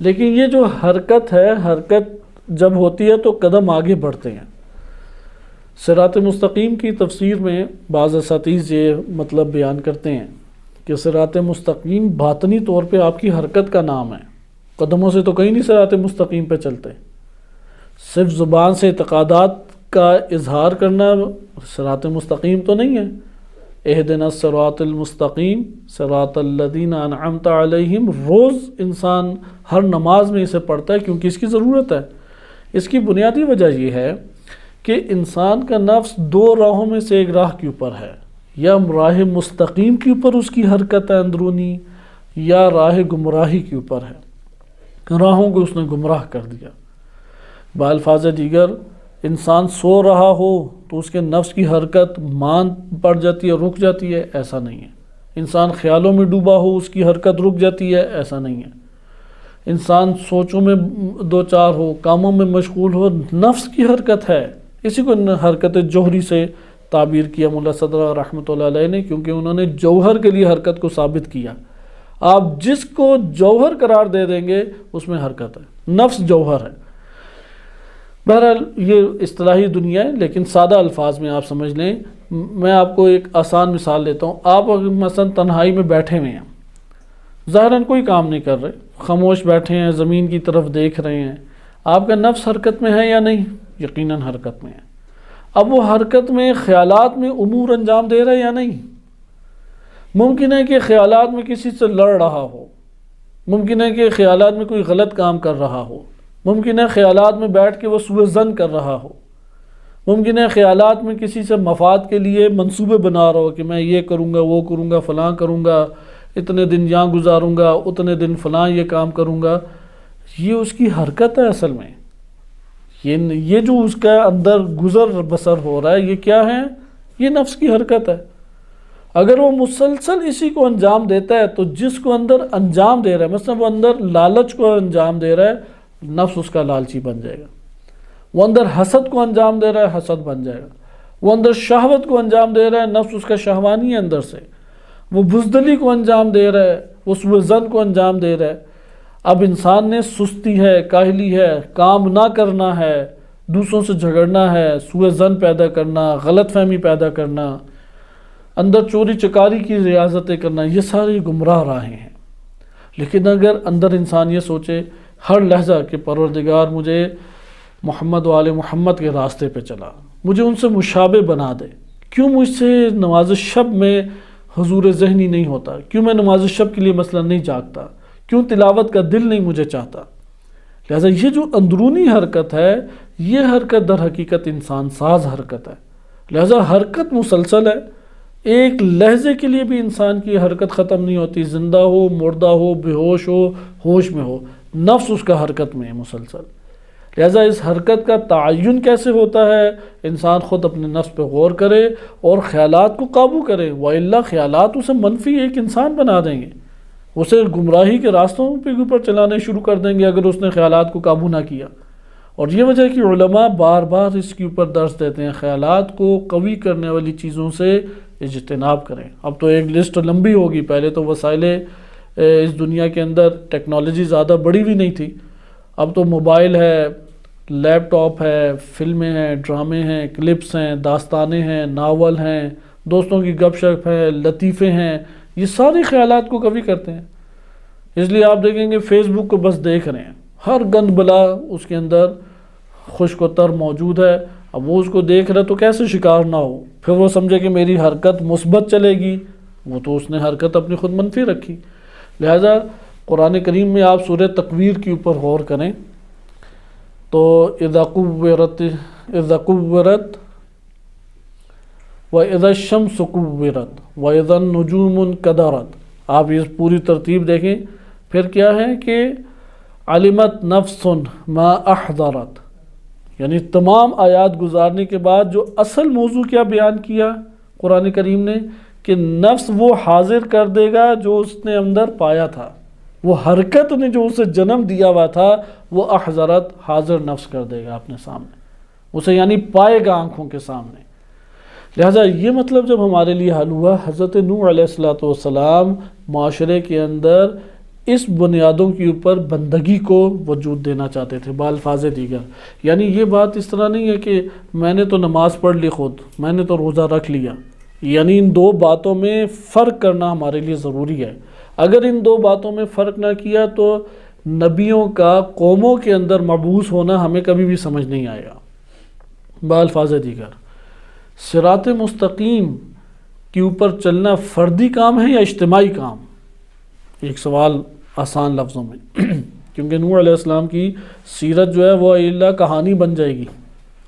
لیکن یہ جو حرکت ہے، حرکت جب ہوتی ہے تو قدم آگے بڑھتے ہیں۔ صراط مستقیم کی تفسیر میں بعض اساتذہ یہ مطلب بیان کرتے ہیں کہ صراط مستقیم باطنی طور پہ آپ کی حرکت کا نام ہے، قدموں سے تو کہیں نہیں صراط مستقیم پہ چلتے، صرف زبان سے اعتقادات کا اظہار کرنا صراط مستقیم تو نہیں ہے۔ اہدنا الصراط المستقیم صراط الذین انعمت علیہم روز انسان ہر نماز میں اسے پڑھتا ہے کیونکہ اس کی ضرورت ہے۔ اس کی بنیادی وجہ یہ ہے کہ انسان کا نفس 2 راہوں میں سے ایک راہ کے اوپر ہے، یا راہ مستقیم کے اوپر اس کی حرکت ہے اندرونی، یا راہ گمراہی کے اوپر ہے، راہوں کو اس نے گمراہ کر دیا۔ بالفاظ دیگر انسان سو رہا ہو تو اس کے نفس کی حرکت مان پڑ جاتی ہے، رک جاتی ہے، ایسا نہیں ہے۔ انسان خیالوں میں ڈوبا ہو، اس کی حرکت رک جاتی ہے، ایسا نہیں ہے۔ انسان سوچوں میں 2-4 ہو، کاموں میں مشغول ہو، نفس کی حرکت ہے۔ اسی کو حرکت جوہری سے تعبیر کیا مولا صدر رحمۃ اللہ علیہ نے، کیونکہ انہوں نے جوہر کے لیے حرکت کو ثابت کیا۔ آپ جس کو جوہر قرار دے دیں گے اس میں حرکت ہے، نفس جوہر ہے۔ بہرحال یہ اصطلاحی دنیا ہے، لیکن سادہ الفاظ میں آپ سمجھ لیں۔ میں آپ کو ایک آسان مثال دیتا ہوں۔ آپ اگر مثلا تنہائی میں بیٹھے ہوئے ہیں، ظاہراً کوئی کام نہیں کر رہے، خاموش بیٹھے ہیں، زمین کی طرف دیکھ رہے ہیں، آپ کا نفس حرکت میں ہے یا نہیں؟ یقیناً حرکت میں ہے۔ اب وہ حرکت میں خیالات میں امور انجام دے رہا ہے یا نہیں؟ ممکن ہے کہ خیالات میں کسی سے لڑ رہا ہو، ممکن ہے کہ خیالات میں کوئی غلط کام کر رہا ہو، ممکن ہے خیالات میں بیٹھ کے وہ سوء ظن کر رہا ہو، ممکن ہے خیالات میں کسی سے مفاد کے لیے منصوبے بنا رہا ہو کہ میں یہ کروں گا، وہ کروں گا، فلاں کروں گا، اتنے دن یہاں گزاروں گا، اتنے دن فلاں یہ کام کروں گا۔ یہ اس کی حرکت ہے اصل میں۔ یہ جو اس کا اندر گزر بسر ہو رہا ہے، یہ کیا ہے؟ یہ نفس کی حرکت ہے۔ اگر وہ مسلسل اسی کو انجام دیتا ہے تو جس کو اندر انجام دے رہا ہے، مثلا وہ اندر لالچ کو انجام دے رہا ہے، نفس اس کا لالچی بن جائے گا۔ وہ اندر حسد کو انجام دے رہا ہے، حسد بن جائے گا۔ وہ اندر شہوت کو انجام دے رہا ہے، نفس اس کا شہوانی ہے اندر سے۔ وہ بزدلی کو انجام دے رہا ہے، وہ سوء ظن کو انجام دے رہا ہے۔ اب انسان نے سستی ہے، کاہلی ہے، کام نہ کرنا ہے، دوسروں سے جھگڑنا ہے، سوء ظن پیدا کرنا، غلط فہمی پیدا کرنا، اندر چوری چکاری کی ریاضتیں کرنا، یہ ساری گمراہ راہیں ہیں۔ لیکن اگر اندر انسان یہ سوچے ہر لحظہ کہ پروردگار مجھے محمد و آل محمد کے راستے پہ چلا، مجھے ان سے مشابہ بنا دے، کیوں مجھ سے نماز شب میں حضور ذہنی نہیں ہوتا، کیوں میں نماز شب کے لیے مثلا نہیں جاگتا، کیوں تلاوت کا دل نہیں مجھے چاہتا۔ لہٰذا یہ جو اندرونی حرکت ہے، یہ حرکت در حقیقت انسان ساز حرکت ہے۔ لہٰذا حرکت مسلسل ہے، ایک لحظے کے لیے بھی انسان کی حرکت ختم نہیں ہوتی، زندہ ہو، مردہ ہو، بے ہوش ہو، ہوش میں ہو، نفس اس کا حرکت میں ہے مسلسل۔ لہٰذا اس حرکت کا تعین کیسے ہوتا ہے؟ انسان خود اپنے نفس پہ غور کرے اور خیالات کو قابو کرے، وَإِلَّا خیالات اسے منفی ایک انسان بنا دیں گے، اسے گمراہی کے راستوں پہ اوپر چلانے شروع کر دیں گے اگر اس نے خیالات کو قابو نہ کیا۔ اور یہ وجہ کہ علماء بار بار اس کے اوپر درس دیتے ہیں، خیالات کو قوی کرنے والی چیزوں سے اجتناب کریں۔ اب تو ایک لسٹ لمبی ہوگی، پہلے تو وسائل اس دنیا کے اندر ٹیکنالوجی زیادہ بڑی بھی نہیں تھی، اب تو موبائل ہے، لیپ ٹاپ ہے، فلمیں ہیں، ڈرامے ہیں، کلپس ہیں، داستانیں ہیں، ناول ہیں، دوستوں کی گپ شپ ہے، لطیفے ہیں، یہ سارے خیالات کو قوی کرتے ہیں۔ اس لیے آپ دیکھیں گے فیس بک کو بس دیکھ رہے ہیں، ہر گند بلا اس کے اندر خشک و تر موجود ہے۔ اب وہ اس کو دیکھ رہا تو کیسے شکار نہ ہو، پھر وہ سمجھے کہ میری حرکت مثبت چلے گی، وہ تو اس نے حرکت اپنی خود منفی رکھی۔ لہذا قرآن کریم میں آپ سورہ تکویر کے اوپر غور کریں تو اذا قورت واذا الشمس قورت واذا النجوم انکدرت، آپ یہ پوری ترتیب دیکھیں، پھر کیا ہے کہ علمت نفس ما احضرت، یعنی تمام آیات گزارنے کے بعد جو اصل موضوع کیا بیان کیا قرآن کریم نے کہ نفس وہ حاضر کر دے گا جو اس نے اندر پایا تھا، وہ حرکت نے جو اسے جنم دیا ہوا تھا وہ احضرت حاضر نفس کر دے گا اپنے سامنے، اسے یعنی پائے گا آنکھوں کے سامنے۔ لہٰذا یہ مطلب جب ہمارے لیے حل ہوا، حضرت نوح علیہ السلام معاشرے کے اندر اس بنیادوں کے اوپر بندگی کو وجود دینا چاہتے تھے بالفاظ دیگر۔ یعنی یہ بات اس طرح نہیں ہے کہ میں نے تو نماز پڑھ لی خود، میں نے تو روزہ رکھ لیا، یعنی ان دو باتوں میں فرق کرنا ہمارے لیے ضروری ہے۔ اگر ان دو باتوں میں فرق نہ کیا تو نبیوں کا قوموں کے اندر مبعوث ہونا ہمیں کبھی بھی سمجھ نہیں آئے گا۔ بالفاظ دیگر صراط مستقیم کے اوپر چلنا فردی کام ہے یا اجتماعی کام؟ ایک سوال آسان لفظوں میں کیونکہ نوح علیہ السلام کی سیرت جو ہے وہ اللہ کہانی بن جائے گی،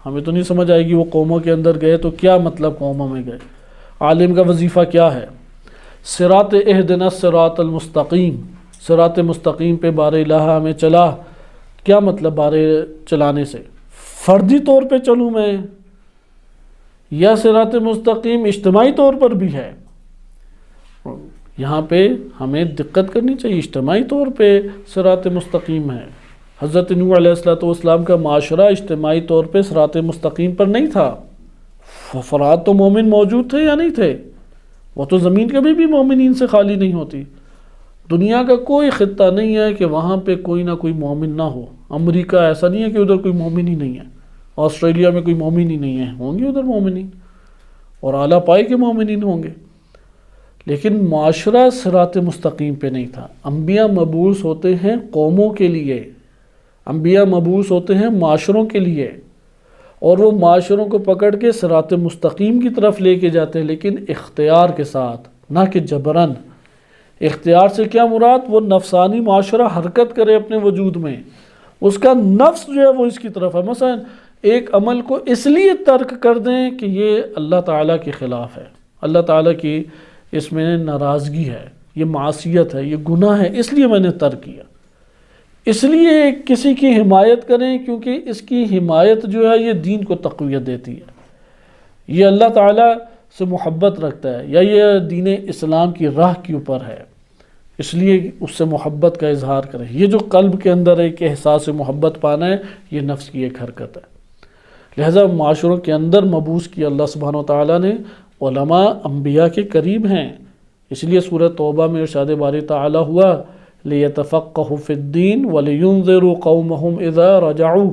ہمیں تو نہیں سمجھ آئے گی وہ قوموں کے اندر گئے تو کیا مطلب قوموں میں گئے، عالم کا وظیفہ کیا ہے۔ صراط اہدنا الصراط المستقیم، صراط مستقیم پہ بار الہ ہمیں چلا، کیا مطلب بار چلانے سے؟ فردی طور پہ چلوں میں، یا صراط مستقیم اجتماعی طور پر بھی ہے؟ یہاں پہ ہمیں دقت کرنی چاہیے، اجتماعی طور پہ صراط مستقیم ہے۔ حضرت نوح علیہ السلام کا معاشرہ اجتماعی طور پہ صراط مستقیم پر نہیں تھا، افراد تو مومن موجود تھے یا نہیں تھے؟ وہ تو زمین کبھی بھی مومنین سے خالی نہیں ہوتی، دنیا کا کوئی خطہ نہیں ہے کہ وہاں پہ کوئی نہ کوئی مومن نہ ہو۔ امریکہ ایسا نہیں ہے کہ ادھر کوئی مومن ہی نہیں ہے، آسٹریلیا میں کوئی مومن ہی نہیں ہے، ہوں گے ادھر مومنین اور اعلیٰ پائے کے مومنین ہوں گے، لیکن معاشرہ صراط مستقیم پہ نہیں تھا۔ انبیاء مبعوث ہوتے ہیں قوموں کے لیے، انبیاء مبعوث ہوتے ہیں معاشروں کے لیے، اور وہ معاشروں کو پکڑ کے صراط مستقیم کی طرف لے کے جاتے ہیں، لیکن اختیار کے ساتھ، نہ کہ جبراً۔ اختیار سے کیا مراد؟ وہ نفسانی معاشرہ حرکت کرے اپنے وجود میں، اس کا نفس جو ہے وہ اس کی طرف ہے۔ مثلا ایک عمل کو اس لیے ترک کر دیں کہ یہ اللہ تعالیٰ کے خلاف ہے، اللہ تعالیٰ کی اس میں ناراضگی ہے، یہ معصیت ہے، یہ گناہ ہے، اس لیے میں نے ترک کیا۔ اس لیے کسی کی حمایت کریں کیونکہ اس کی حمایت جو ہے یہ دین کو تقویت دیتی ہے، یہ اللہ تعالیٰ سے محبت رکھتا ہے، یا یہ دین اسلام کی راہ کے اوپر ہے، اس لیے اس سے محبت کا اظہار کریں۔ یہ جو قلب کے اندر ایک احساس محبت پانا ہے، یہ نفس کی ایک حرکت ہے۔ لہذا معاشروں کے اندر مبعوث کیا اللہ سبحانہ وتعالیٰ نے۔ علماء انبیاء کے قریب ہیں، اس لیے سورہ توبہ میں ارشاد باری تعالیٰ ہوا لِيَتَفَقَّهُوا فِي الدِّينِ وَلِيُنذِرُوا قَوْمَهُمْ إِذَا رَجَعُوا،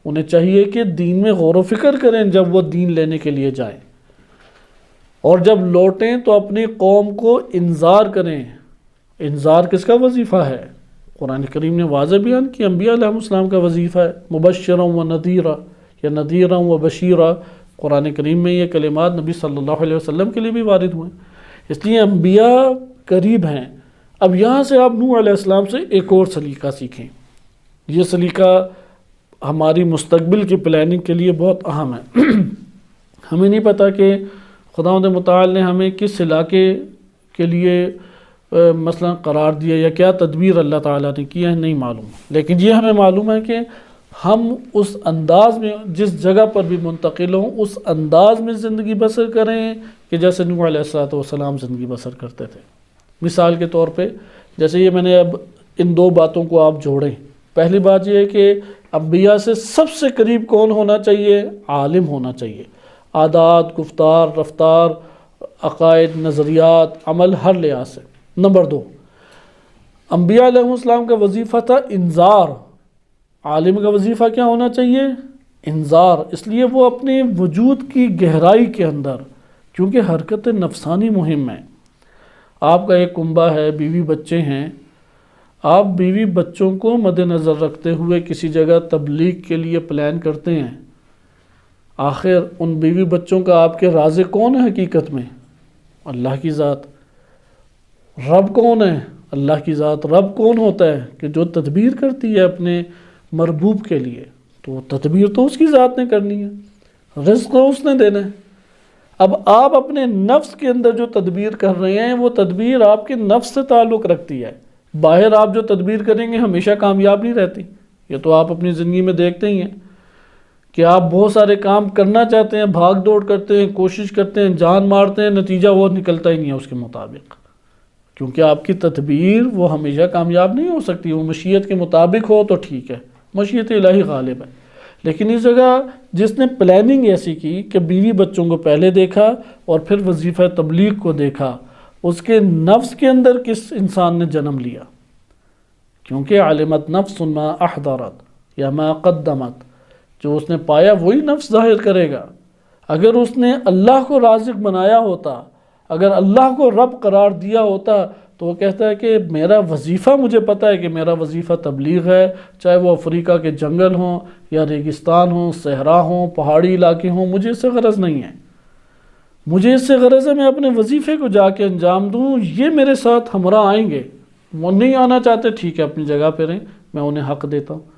انہیں چاہیے کہ دین میں غور و فکر کریں جب وہ دین لینے کے لیے جائیں، اور جب لوٹیں تو اپنی قوم کو انذار کریں۔ انذار کس کا وظیفہ ہے؟ قرآن کریم نے واضح بیان کیا، انبیاء علیہ السلام کا وظیفہ ہے، مبشرا و نذیرا یا نذیرا و بشیرا۔ قرآن کریم میں یہ کلمات نبی صلی اللہ علیہ وسلم کے لیے بھی وارد ہوئے، اس لیے انبیاء قریب ہیں۔ اب یہاں سے آپ نوح علیہ السلام سے ایک اور سلیقہ سیکھیں، یہ سلیقہ ہماری مستقبل کی پلاننگ کے لیے بہت اہم ہے۔ ہمیں نہیں پتہ کہ خداوند متعال نے ہمیں کس علاقے کے لیے مثلا قرار دیا یا کیا تدبیر اللہ تعالیٰ نے کیا ہے، نہیں معلوم، لیکن یہ ہمیں معلوم ہے کہ ہم اس انداز میں جس جگہ پر بھی منتقل ہوں اس انداز میں زندگی بسر کریں کہ جیسے نوح علیہ السلام زندگی بسر کرتے تھے۔ مثال کے طور پہ جیسے یہ میں نے اب ان دو باتوں کو آپ جوڑیں، پہلی بات یہ ہے کہ انبیاء سے سب سے قریب کون ہونا چاہیے؟ عالم ہونا چاہیے، عادات، گفتار، رفتار، عقائد، نظریات، عمل، ہر لحاظ سے۔ نمبر 2، انبیاء علیہ السلام کا وظیفہ تھا انذار، عالم کا وظیفہ کیا ہونا چاہیے؟ انذار۔ اس لیے وہ اپنے وجود کی گہرائی کے اندر، کیونکہ حرکت نفسانی مہم ہے، آپ کا ایک کنبہ ہے، بیوی بچے ہیں، آپ بیوی بچوں کو مد نظر رکھتے ہوئے کسی جگہ تبلیغ کے لیے پلان کرتے ہیں، آخر ان بیوی بچوں کا آپ کے رازق کون ہے حقیقت میں؟ اللہ کی ذات۔ رب کون ہے؟ اللہ کی ذات۔ رب کون ہوتا ہے؟ کہ جو تدبیر کرتی ہے اپنے مربوب کے لیے، تو تدبیر تو اس کی ذات نے کرنی ہے، رزق اس نے دینا ہے۔ اب آپ اپنے نفس کے اندر جو تدبیر کر رہے ہیں وہ تدبیر آپ کے نفس سے تعلق رکھتی ہے، باہر آپ جو تدبیر کریں گے ہمیشہ کامیاب نہیں رہتی۔ یہ تو آپ اپنی زندگی میں دیکھتے ہی ہیں کہ آپ بہت سارے کام کرنا چاہتے ہیں، بھاگ دوڑ کرتے ہیں، کوشش کرتے ہیں، جان مارتے ہیں، نتیجہ وہ نکلتا ہی نہیں ہے اس کے مطابق، کیونکہ آپ کی تدبیر وہ ہمیشہ کامیاب نہیں ہو سکتی۔ وہ مشیت کے مطابق ہو تو ٹھیک ہے، مشیت الہی غالب ہے، لیکن اس جگہ جس نے پلاننگ ایسی کی کہ بیوی بچوں کو پہلے دیکھا اور پھر وظیفہ تبلیغ کو دیکھا، اس کے نفس کے اندر کس انسان نے جنم لیا؟ کیونکہ علمت نفس ما احضرت یا ما قدمت، جو اس نے پایا وہی نفس ظاہر کرے گا۔ اگر اس نے اللہ کو رازق بنایا ہوتا، اگر اللہ کو رب قرار دیا ہوتا، تو وہ کہتا ہے کہ میرا وظیفہ، مجھے پتہ ہے کہ میرا وظیفہ تبلیغ ہے، چاہے وہ افریقہ کے جنگل ہوں یا ریگستان ہوں، صحرا ہوں، پہاڑی علاقے ہوں، مجھے اس سے غرض نہیں ہے، مجھے اس سے غرض ہے میں اپنے وظیفے کو جا کے انجام دوں، یہ میرے ساتھ ہمراہ آئیں گے، وہ نہیں آنا چاہتے ٹھیک ہے اپنی جگہ پہ رہیں، میں انہیں حق دیتا ہوں۔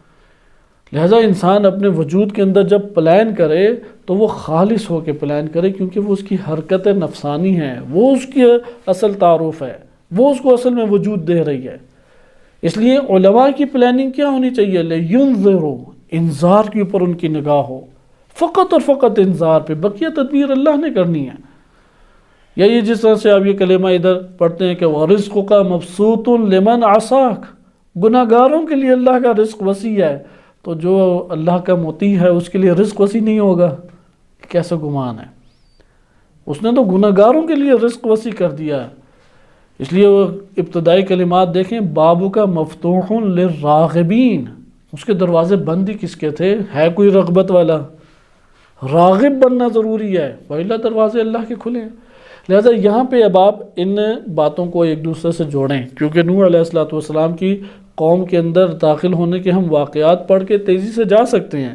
لہٰذا انسان اپنے وجود کے اندر جب پلان کرے تو وہ خالص ہو کے پلان کرے، کیونکہ وہ اس کی حرکت نفسانی ہے، وہ اس کی اصل تعارف ہے، وہ اس کو اصل میں وجود دے رہی ہے۔ اس لیے علماء کی پلاننگ کیا ہونی چاہیے؟ لِيُنذِرُوا، انذار کے اوپر ان کی نگاہ ہو، فقط اور فقط انذار پہ، بقیہ تدبیر اللہ نے کرنی ہے۔ یا یہ جس طرح سے آپ یہ کلمہ ادھر پڑھتے ہیں کہ وَرِزْقُكَ مَبْسُوطٌ لِمَنْ عَصَاكَ، گناہ گاروں کے لیے اللہ کا رزق وسیع ہے، تو جو اللہ کا مطیع ہے اس کے لیے رزق وسیع نہیں ہوگا؟ کیسا گمان ہے؟ اس نے تو گناہ گاروں کے لیے رزق وسیع کر دیا ہے۔ اس لیے وہ ابتدائی کلمات دیکھیں، بابو کا مفتوح للراغبین، اس کے دروازے بند ہی کس کے تھے؟ ہے کوئی رغبت والا؟ راغب بننا ضروری ہے، وَإِلَّا دروازے اللہ کے کھلے ہیں۔ لہذا یہاں پہ اب آپ ان باتوں کو ایک دوسرے سے جوڑیں، کیونکہ نوح علیہ السلام کی قوم کے اندر داخل ہونے کے ہم واقعات پڑھ کے تیزی سے جا سکتے ہیں،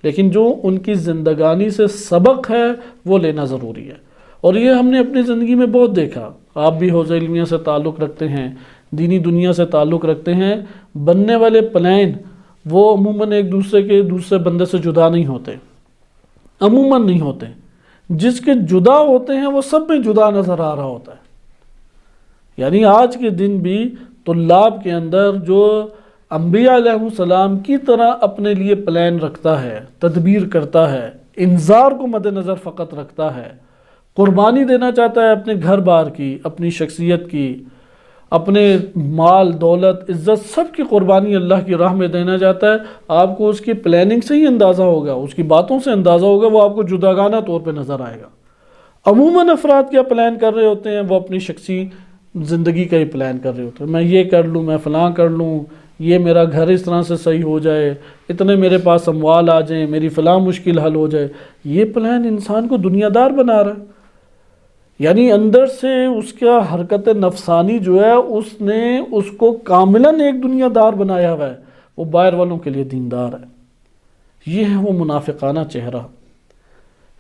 لیکن جو ان کی زندگانی سے سبق ہے وہ لینا ضروری ہے۔ اور یہ ہم نے اپنی زندگی میں بہت دیکھا، آپ بھی حوزہ علمیہ سے تعلق رکھتے ہیں، دینی دنیا سے تعلق رکھتے ہیں، بننے والے پلان وہ عموماً ایک دوسرے کے دوسرے بندے سے جدا نہیں ہوتے، عموماً نہیں ہوتے، جس کے جدا ہوتے ہیں وہ سب میں جدا نظر آ رہا ہوتا ہے۔ یعنی آج کے دن بھی طلاب کے اندر جو انبیاء علیہ السلام کی طرح اپنے لیے پلان رکھتا ہے، تدبیر کرتا ہے، انذار کو مد نظر فقط رکھتا ہے، قربانی دینا چاہتا ہے اپنے گھر بار کی، اپنی شخصیت کی، اپنے مال دولت عزت سب کی قربانی اللہ کی راہ میں دینا چاہتا ہے، آپ کو اس کی پلاننگ سے ہی اندازہ ہوگا، اس کی باتوں سے اندازہ ہوگا، وہ آپ کو جداگانہ طور پہ نظر آئے گا۔ عموماً افراد کیا پلان کر رہے ہوتے ہیں؟ وہ اپنی شخصی زندگی کا ہی پلان کر رہے ہوتے ہیں، میں یہ کر لوں، میں فلاں کر لوں، یہ میرا گھر اس طرح سے صحیح ہو جائے، اتنے میرے پاس اموال آ جائیں، میری فلاں مشکل حل ہو جائے۔ یہ پلان انسان کو دنیا دار بنا رہا ہے، یعنی اندر سے اس کا حرکت نفسانی جو ہے اس نے اس کو کاملاً ایک دنیا دار بنایا ہوا ہے، وہ باہر والوں کے لیے دیندار ہے۔ یہ ہے وہ منافقانہ چہرہ،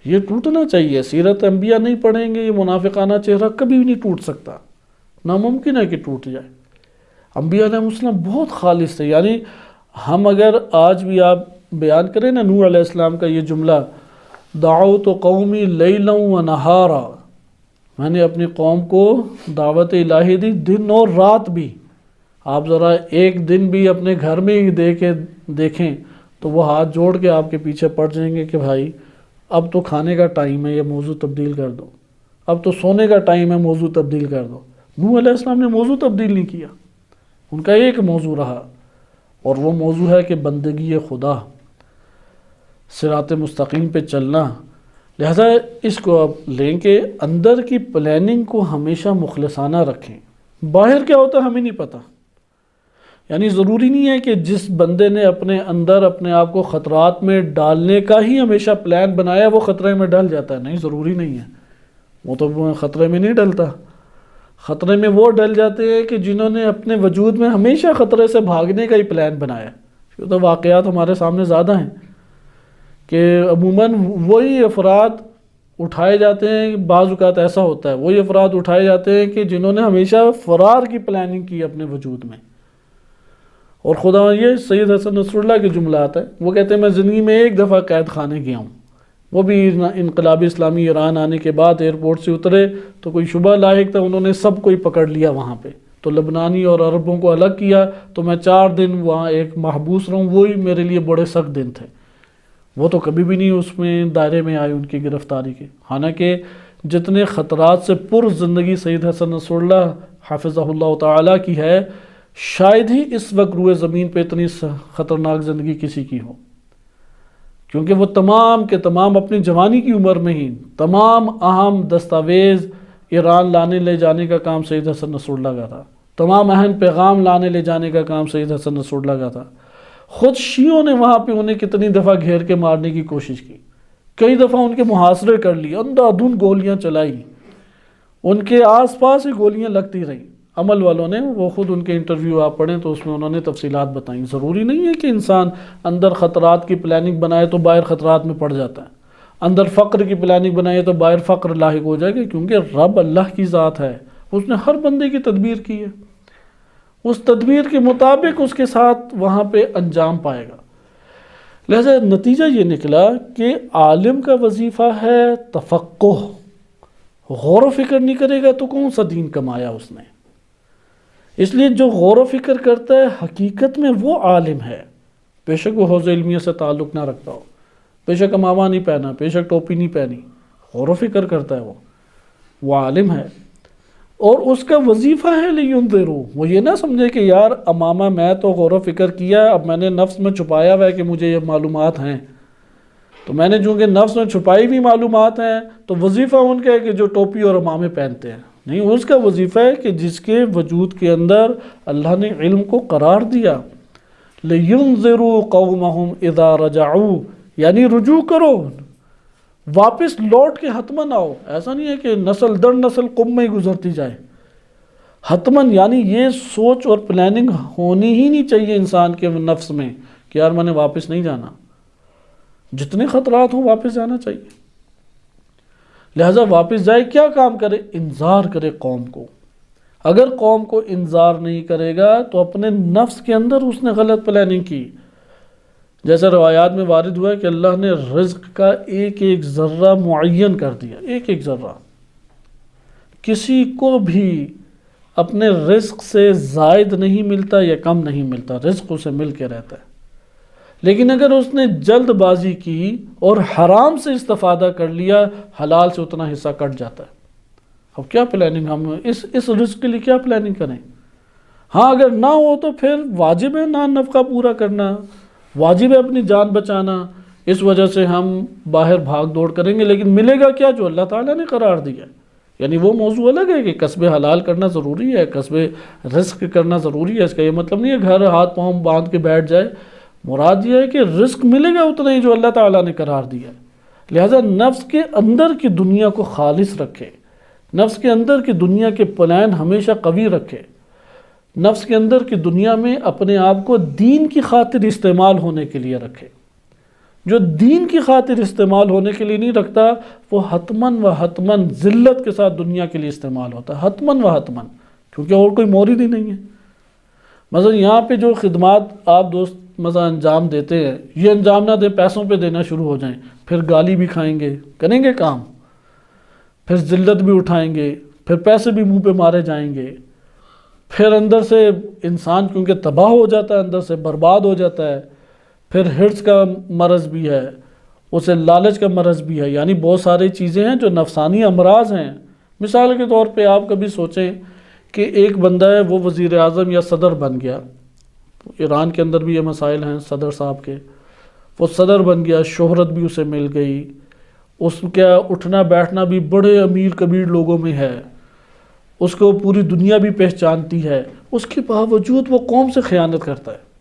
یہ ٹوٹنا چاہیے۔ سیرت انبیاء نہیں پڑھیں گے یہ منافقانہ چہرہ کبھی بھی نہیں ٹوٹ سکتا، ناممکن ہے کہ ٹوٹ جائے۔ انبیاء علیہ السلام بہت خالص تھے، یعنی ہم اگر آج بھی آپ بیان کریں نا نوح علیہ السلام کا یہ جملہ، دعوت قومی لیلا و نہارا، میں نے اپنی قوم کو دعوت الہی دی دن اور رات بھی۔ آپ ذرا ایک دن بھی اپنے گھر میں ہی دیکھیں تو وہ ہاتھ جوڑ کے آپ کے پیچھے پڑ جائیں گے کہ بھائی اب تو کھانے کا ٹائم ہے، یہ موضوع تبدیل کر دو، اب تو سونے کا ٹائم ہے، موضوع تبدیل کر دو۔ نوح علیہ السلام نے موضوع تبدیل نہیں کیا، ان کا ایک موضوع رہا، اور وہ موضوع ہے کہ بندگی خدا، صراط مستقیم پہ چلنا۔ لہذا اس کو اب لیں کہ اندر کی پلاننگ کو ہمیشہ مخلصانہ رکھیں، باہر کیا ہوتا ہے ہمیں نہیں پتہ۔ یعنی ضروری نہیں ہے کہ جس بندے نے اپنے اندر اپنے آپ کو خطرات میں ڈالنے کا ہی ہمیشہ پلان بنایا وہ خطرے میں ڈل جاتا ہے، نہیں، ضروری نہیں ہے، وہ تو خطرے میں نہیں ڈلتا۔ خطرے میں وہ ڈل جاتے ہیں کہ جنہوں نے اپنے وجود میں ہمیشہ خطرے سے بھاگنے کا ہی پلان بنایا۔ یہ تو واقعات ہمارے سامنے زیادہ ہیں کہ عموماً وہی افراد اٹھائے جاتے ہیں، بعض اوقات ایسا ہوتا ہے وہی افراد اٹھائے جاتے ہیں کہ جنہوں نے ہمیشہ فرار کی پلاننگ کی اپنے وجود میں۔ اور خدا، یہ سید حسن نصر اللہ کے جملات ہیں، وہ کہتے ہیں میں زندگی میں ایک دفعہ قید خانے گیا ہوں، وہ بھی انقلاب اسلامی ایران آنے کے بعد ایئرپورٹ سے اترے تو کوئی شبہ لاحق تھا، انہوں نے سب کو ہی پکڑ لیا وہاں پہ، تو لبنانی اور عربوں کو الگ کیا، تو میں 4 دن وہاں ایک محبوس رہوں، وہی میرے لیے بڑے سخت دن تھے۔ وہ تو کبھی بھی نہیں اس میں دائرے میں آئے ان کی گرفتاری کے، حالانکہ جتنے خطرات سے پر زندگی سید حسن نصر اللہ حافظہ اللہ تعالیٰ کی ہے، شاید ہی اس وقت روئے زمین پہ اتنی خطرناک زندگی کسی کی ہو، کیونکہ وہ تمام کے تمام اپنی جوانی کی عمر میں ہی تمام اہم دستاویز ایران لانے لے جانے کا کام سید حسن نصر اللہ کا تھا، تمام اہم پیغام لانے لے جانے کا کام سید حسن نصر اللہ کا تھا۔ خود شیعوں نے وہاں پہ انہیں کتنی دفعہ گھیر کے مارنے کی کوشش کی، کئی دفعہ ان کے محاصرے کر لیے، اندھا دھند گولیاں چلائی، ان کے آس پاس ہی گولیاں لگتی رہیں۔ عمل والوں نے، وہ خود ان کے انٹرویو آپ پڑھیں تو اس میں انہوں نے تفصیلات بتائیں۔ ضروری نہیں ہے کہ انسان اندر خطرات کی پلاننگ بنائے تو باہر خطرات میں پڑ جاتا ہے، اندر فقر کی پلاننگ بنائے تو باہر فقر لاحق ہو جائے گا، کیونکہ رب اللہ کی ذات ہے، اس نے ہر بندے کی تدبیر کی ہے، اس تدبیر کے مطابق اس کے ساتھ وہاں پہ انجام پائے گا۔ لہذا نتیجہ یہ نکلا کہ عالم کا وظیفہ ہے تفقہ، غور و فکر نہیں کرے گا تو کون سا دین کمایا اس نے؟ اس لیے جو غور و فکر کرتا ہے حقیقت میں وہ عالم ہے، بے شک وہ حوزہ علمیہ سے تعلق نہ رکھتا ہو، بے شک امامہ نہیں پہنا، بے شک ٹوپی نہیں پہنی، غور و فکر کرتا ہے وہ عالم ہے، اور اس کا وظیفہ ہے لینذروا۔ وہ یہ نہ سمجھے کہ یار امامہ میں تو غور و فکر کیا، اب میں نے نفس میں چھپایا ہوا ہے کہ مجھے یہ معلومات ہیں، تو میں نے چونکہ نفس میں چھپائی بھی معلومات ہیں تو وظیفہ ان کا ہے کہ جو ٹوپی اور امامے پہنتے ہیں، نہیں، اس کا وظیفہ ہے کہ جس کے وجود کے اندر اللہ نے علم کو قرار دیا، لِيُنذِرُوا قَوْمَهُمْ اِذَا رَجَعُوا، یعنی رجوع کرو، واپس لوٹ کے حتماً آؤ۔ ایسا نہیں ہے کہ نسل در نسل قوم میں ہی گزرتی جائے، حتماً یعنی یہ سوچ اور پلاننگ ہونی ہی نہیں چاہیے انسان کے نفس میں کہ یار میں نے واپس نہیں جانا، جتنے خطرات ہوں واپس جانا چاہیے۔ لہٰذا واپس جائے، کیا کام کرے؟ انذار کرے قوم کو۔ اگر قوم کو انذار نہیں کرے گا تو اپنے نفس کے اندر اس نے غلط پلاننگ کی۔ جیسے روایات میں وارد ہوا ہے کہ اللہ نے رزق کا ایک ایک ذرہ معین کر دیا، ایک ایک ذرہ، کسی کو بھی اپنے رزق سے زائد نہیں ملتا یا کم نہیں ملتا، رزق اسے مل کے رہتا ہے۔ لیکن اگر اس نے جلد بازی کی اور حرام سے استفادہ کر لیا، حلال سے اتنا حصہ کٹ جاتا ہے۔ اب کیا پلاننگ، ہم اس رزق کے لیے کیا پلاننگ کریں؟ ہاں اگر نہ ہو تو پھر واجب ہے نان نفقہ پورا کرنا، واجب ہے اپنی جان بچانا، اس وجہ سے ہم باہر بھاگ دوڑ کریں گے، لیکن ملے گا کیا؟ جو اللہ تعالیٰ نے قرار دیا ہے۔ یعنی وہ موضوع الگ ہے کہ کسب حلال کرنا ضروری ہے، کسب رزق کرنا ضروری ہے، اس کا یہ مطلب نہیں ہے گھر ہاتھ پاؤں باندھ کے بیٹھ جائے۔ مراد یہ ہے کہ رزق ملے گا اتنا ہی جو اللہ تعالیٰ نے قرار دیا ہے۔ لہٰذا نفس کے اندر کی دنیا کو خالص رکھے، نفس کے اندر کی دنیا کے پلان ہمیشہ قوی رکھے، نفس کے اندر کی دنیا میں اپنے آپ کو دین کی خاطر استعمال ہونے کے لیے رکھے۔ جو دین کی خاطر استعمال ہونے کے لیے نہیں رکھتا، وہ حتماً و حتماً ذلت کے ساتھ دنیا کے لیے استعمال ہوتا ہے، حتماً و حتماً، کیونکہ اور کوئی مورد ہی نہیں ہے۔ مثلا یہاں پہ جو خدمات آپ دوست مثلا انجام دیتے ہیں، یہ انجام نہ دیں، پیسوں پہ دینا شروع ہو جائیں، پھر گالی بھی کھائیں گے، کریں گے کام، پھر ذلت بھی اٹھائیں گے، پھر پیسے بھی منہ پہ مارے جائیں گے، پھر اندر سے انسان کیونکہ تباہ ہو جاتا ہے، اندر سے برباد ہو جاتا ہے، پھر حرص کا مرض بھی ہے، اسے لالچ کا مرض بھی ہے، یعنی بہت ساری چیزیں ہیں جو نفسانی امراض ہیں۔ مثال کے طور پہ آپ کبھی سوچیں کہ ایک بندہ ہے، وہ وزیر اعظم یا صدر بن گیا، ایران کے اندر بھی یہ مسائل ہیں صدر صاحب کے، وہ صدر بن گیا، شہرت بھی اسے مل گئی، اس کا اٹھنا بیٹھنا بھی بڑے امیر کبیر لوگوں میں ہے، اس کو پوری دنیا بھی پہچانتی ہے، اس کے باوجود وہ قوم سے خیانت کرتا ہے۔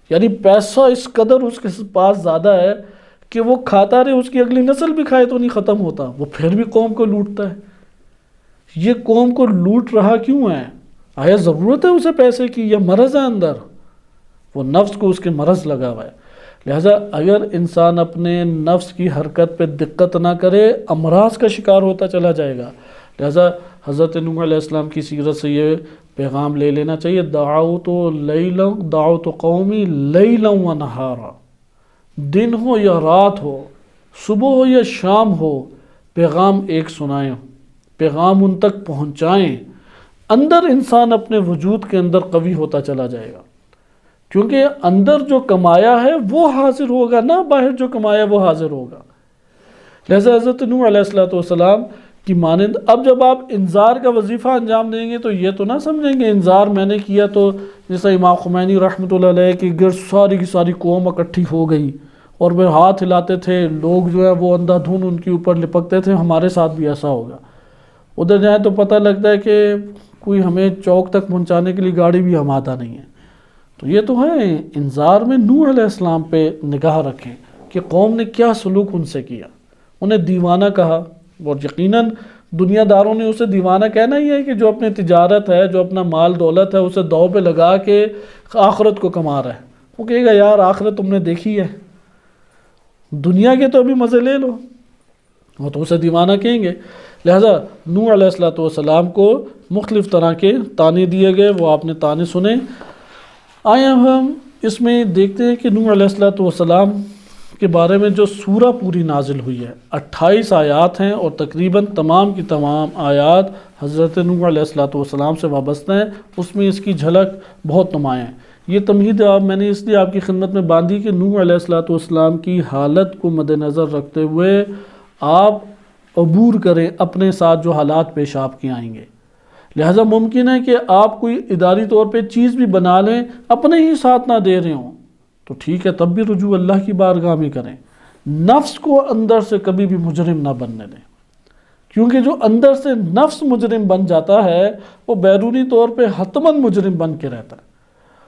یعنی پیسہ اس قدر اس کے پاس زیادہ ہے کہ وہ کھاتا رہے، اس کی اگلی نسل بھی کھائے تو نہیں ختم ہوتا، وہ پھر بھی قوم کو لوٹتا ہے۔ یہ قوم کو لوٹ رہا کیوں ہے؟ آیا ضرورت ہے اسے پیسے کی یا مرض ہے اندر؟ وہ نفس کو اس کے مرض لگا ہوا ہے۔ لہٰذا اگر انسان اپنے نفس کی حرکت پہ دقت نہ کرے، امراض کا شکار ہوتا چلا جائے گا۔ لہٰذا حضرت نوح علیہ السلام کی سیرت سے یہ پیغام لے لینا چاہیے، دعوت قومی لیلا و نہارا، دن ہو یا رات ہو، صبح ہو یا شام ہو، پیغام ایک سنائیں، پیغام ان تک پہنچائیں۔ اندر انسان اپنے وجود کے اندر قوی ہوتا چلا جائے گا، کیونکہ اندر جو کمایا ہے وہ حاضر ہوگا، نہ باہر جو کمایا وہ حاضر ہوگا۔ لہذا حضرت نوح علیہ السلام کی مانند اب جب آپ انذار کا وظیفہ انجام دیں گے تو یہ تو نہ سمجھیں گے انذار میں نے کیا تو جیسا امام خمینی رحمۃ اللہ علیہ کی گرد ساری کی ساری قوم اکٹھی ہو گئی اور وہ ہاتھ ہلاتے تھے، لوگ جو ہے وہ اندھا دھند ان کے اوپر لپکتے تھے، ہمارے ساتھ بھی ایسا ہوگا۔ ادھر جائیں تو پتہ لگتا ہے کہ کوئی ہمیں چوک تک پہنچانے کے لیے گاڑی بھی ہم آتا نہیں ہے۔ تو یہ تو ہے انذار میں نوح علیہ السلام پہ نگاہ رکھیں کہ قوم نے کیا سلوک ان سے کیا، انہیں دیوانہ کہا، اور یقیناً دنیا داروں نے اسے دیوانہ کہنا ہی ہے کہ جو اپنی تجارت ہے، جو اپنا مال دولت ہے، اسے دو پہ لگا کے آخرت کو کما رہا ہے، وہ کہے گا یار آخرت تم نے دیکھی ہے، دنیا کے تو ابھی مزے لے لو، وہ تو اسے دیوانہ کہیں گے۔ لہذا نوح علیہ السلام کو مختلف طرح کے تانے دیے گئے، وہ آپ نے تانے سنے۔ آئے ہم اس میں دیکھتے ہیں کہ نوح علیہ السلام کے بارے میں جو سورہ پوری نازل ہوئی ہے، 28 آیات ہیں اور تقریباً تمام کی تمام آیات حضرت نوح علیہ السلام سے وابستہ ہیں، اس میں اس کی جھلک بہت نمایاں ہے۔ یہ تمہید میں نے اس لیے آپ کی خدمت میں باندھی کہ نوح علیہ السلام کی حالت کو مد نظر رکھتے ہوئے آپ عبور کریں اپنے ساتھ جو حالات پیش آپ کے آئیں گے۔ لہٰذا ممکن ہے کہ آپ کوئی اداری طور پہ چیز بھی بنا لیں، اپنے ہی ساتھ نہ دے رہے ہوں تو ٹھیک ہے، تب بھی رجوع اللہ کی بارگاہ میں کریں۔ نفس کو اندر سے کبھی بھی مجرم نہ بننے دیں، کیونکہ جو اندر سے نفس مجرم بن جاتا ہے وہ بیرونی طور پہ حتماً مجرم بن کے رہتا ہے،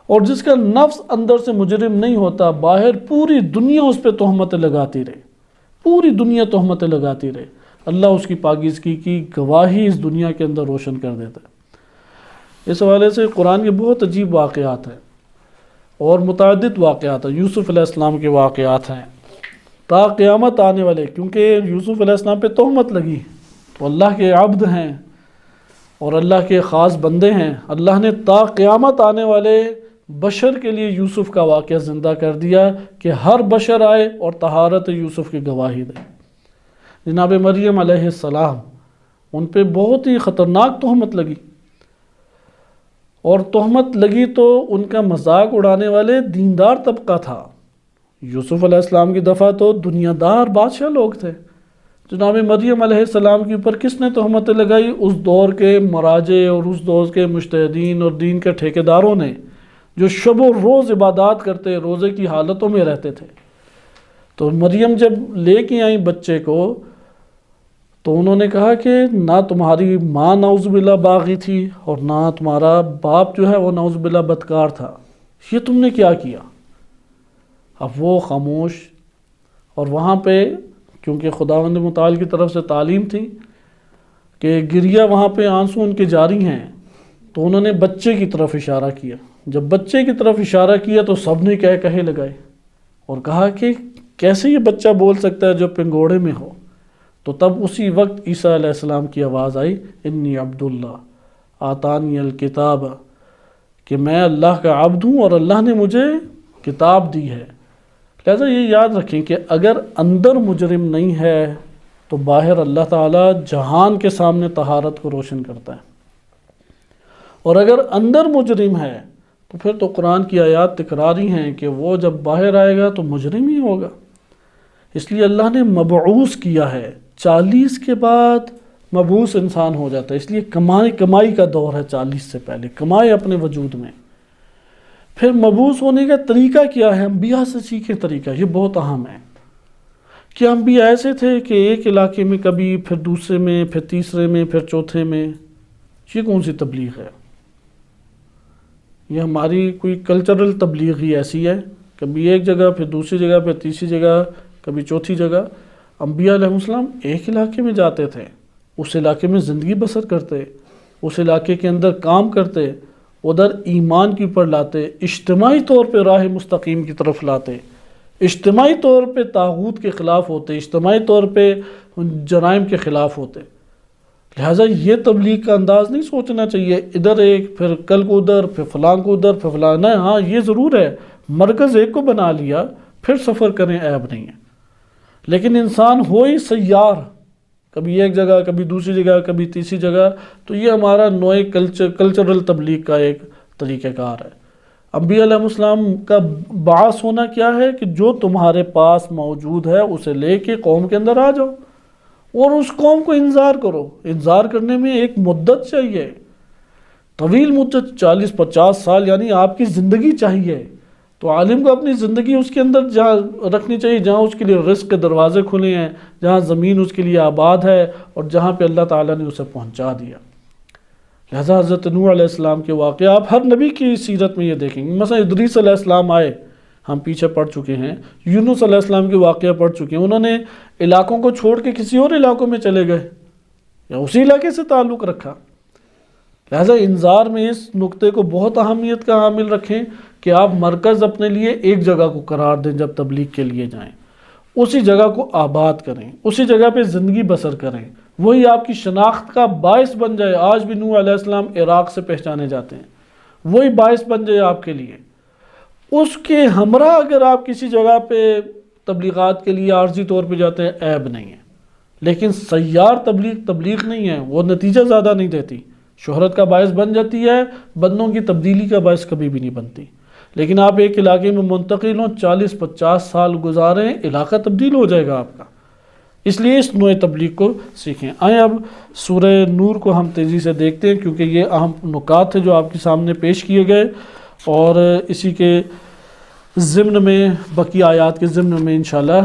اور جس کا نفس اندر سے مجرم نہیں ہوتا، باہر پوری دنیا اس پہ تہمتیں لگاتی رہے، پوری دنیا تہمتیں لگاتی رہے، اللہ اس کی پاکیزگی کی گواہی اس دنیا کے اندر روشن کر دیتا ہے۔ اس حوالے سے قرآن کے بہت عجیب واقعات ہیں اور متعدد واقعات ہیں، یوسف علیہ السلام کے واقعات ہیں تا قیامت آنے والے، کیونکہ یوسف علیہ السلام پہ تہمت لگی تو اللہ کے عبد ہیں اور اللہ کے خاص بندے ہیں، اللہ نے تا قیامت آنے والے بشر کے لیے یوسف کا واقعہ زندہ کر دیا کہ ہر بشر آئے اور طہارت یوسف کی گواہی دے۔ جناب مریم علیہ السلام، ان پہ بہت ہی خطرناک تہمت لگی، اور تہمت لگی تو ان کا مذاق اڑانے والے دیندار طبقہ تھا۔ یوسف علیہ السلام کی دفعہ تو دنیا دار بادشاہ لوگ تھے۔ جناب مریم علیہ السلام کے اوپر کس نے تہمتیں لگائی؟ اس دور کے مراجع اور اس دور کے مجتہدین اور دین کے ٹھیکیداروں نے، جو شب و روز عبادات کرتے، روزے کی حالتوں میں رہتے تھے۔ تو مریم جب لے کے آئیں بچے کو تو انہوں نے کہا کہ نہ تمہاری ماں نعوذ باللہ باغی تھی اور نہ تمہارا باپ جو ہے وہ نعوذ باللہ بدکار تھا، یہ تم نے کیا کیا؟ اب وہ خاموش، اور وہاں پہ کیونکہ خداوند متعال کی طرف سے تعلیم تھی کہ گریہ وہاں پہ آنسو ان کے جاری ہیں، تو انہوں نے بچے کی طرف اشارہ کیا۔ جب بچے کی طرف اشارہ کیا تو سب نے کہے لگائے اور کہا کہ کیسے یہ بچہ بول سکتا ہے جو پنگوڑے میں ہو؟ تو تب اسی وقت عیسیٰ علیہ السلام کی آواز آئی، انی عبداللہ آتانی الکتاب، کہ میں اللہ کا عبد ہوں اور اللہ نے مجھے کتاب دی ہے۔ لہذا یہ یاد رکھیں کہ اگر اندر مجرم نہیں ہے تو باہر اللہ تعالیٰ جہان کے سامنے طہارت کو روشن کرتا ہے، اور اگر اندر مجرم ہے تو پھر تو قرآن کی آیات تکراری ہیں کہ وہ جب باہر آئے گا تو مجرم ہی ہوگا۔ اس لیے اللہ نے مبعوث کیا ہے، 40 کے بعد مبعوث انسان ہو جاتا ہے، اس لیے کمائی کا دور ہے، 40 سے پہلے کمائے اپنے وجود میں۔ پھر مبعوث ہونے کا طریقہ کیا ہے؟ انبیاء سے سیکھیں طریقہ، یہ بہت اہم ہے کہ انبیاء ایسے تھے کہ ایک علاقے میں کبھی، پھر دوسرے میں، پھر تیسرے میں، پھر چوتھے میں۔ یہ کون سی تبلیغ ہے؟ یہ ہماری کوئی کلچرل تبلیغ ہی ایسی ہے، کبھی ایک جگہ، پھر دوسری جگہ، پھر تیسری جگہ، کبھی چوتھی جگہ۔ انبیاء علیہ السلام ایک علاقے میں جاتے تھے، اس علاقے میں زندگی بسر کرتے، اس علاقے کے اندر کام کرتے، ادھر ایمان کے اوپر لاتے، اجتماعی طور پہ راہ مستقیم کی طرف لاتے، اجتماعی طور پہ طاغوت کے خلاف ہوتے، اجتماعی طور پہ جرائم کے خلاف ہوتے۔ لہٰذا یہ تبلیغ کا انداز نہیں سوچنا چاہیے ادھر ایک، پھر کل کو ادھر، پھر فلاں کو ادھر، پھر فلاں۔ نہ، ہاں یہ ضرور ہے، مرکز ایک کو بنا لیا پھر سفر کریں، عیب نہیں ہے، لیکن انسان ہو ہی سیار، کبھی ایک جگہ، کبھی دوسری جگہ، کبھی تیسری جگہ۔ تو یہ ہمارا نوع کلچرل تبلیغ کا ایک طریقہ کار ہے۔ انبیاء علیہ السلام کا باعث ہونا کیا ہے کہ جو تمہارے پاس موجود ہے اسے لے کے قوم کے اندر آ جاؤ اور اس قوم کو انذار کرو۔ انذار کرنے میں ایک مدت چاہیے، طویل مدت، 40-50 سال، یعنی آپ کی زندگی چاہیے۔ تو عالم کو اپنی زندگی اس کے اندر جہاں رکھنی چاہیے جہاں اس کے لیے رزق کے دروازے کھلے ہیں، جہاں زمین اس کے لیے آباد ہے، اور جہاں پہ اللہ تعالیٰ نے اسے پہنچا دیا۔ لہذا حضرت نوح علیہ السلام کے واقعہ آپ ہر نبی کی سیرت میں یہ دیکھیں گے۔ مثلا ادریس علیہ السلام آئے، ہم پیچھے پڑھ چکے ہیں، یونس علیہ السلام کے واقعہ پڑھ چکے ہیں، انہوں نے علاقوں کو چھوڑ کے کسی اور علاقوں میں چلے گئے یا اسی علاقے سے تعلق رکھا۔ لہذا انذار میں اس نقطے کو بہت اہمیت کا حامل رکھیں کہ آپ مرکز اپنے لیے ایک جگہ کو قرار دیں جب تبلیغ کے لیے جائیں، اسی جگہ کو آباد کریں، اسی جگہ پہ زندگی بسر کریں، وہی آپ کی شناخت کا باعث بن جائے۔ آج بھی نوح علیہ السلام عراق سے پہچانے جاتے ہیں، وہی باعث بن جائے آپ کے لیے۔ اس کے ہمراہ اگر آپ کسی جگہ پہ تبلیغات کے لیے عارضی طور پہ جاتے ہیں، عیب نہیں ہے، لیکن سیار تبلیغ نہیں ہے، وہ نتیجہ زیادہ نہیں دیتی، شہرت کا باعث بن جاتی ہے، بندوں کی تبدیلی کا باعث کبھی بھی نہیں بنتی۔ لیکن آپ ایک علاقے میں منتقل ہوں، 40-50 سال گزاریں، علاقہ تبدیل ہو جائے گا آپ کا۔ اس لیے اس نوع تبلیغ کو سیکھیں۔ آئیں اب سورہ نور کو ہم تیزی سے دیکھتے ہیں، کیونکہ یہ اہم نکات ہیں جو آپ کے سامنے پیش کیے گئے، اور اسی کے ضمن میں، بقیہ آیات کے ضمن میں انشاءاللہ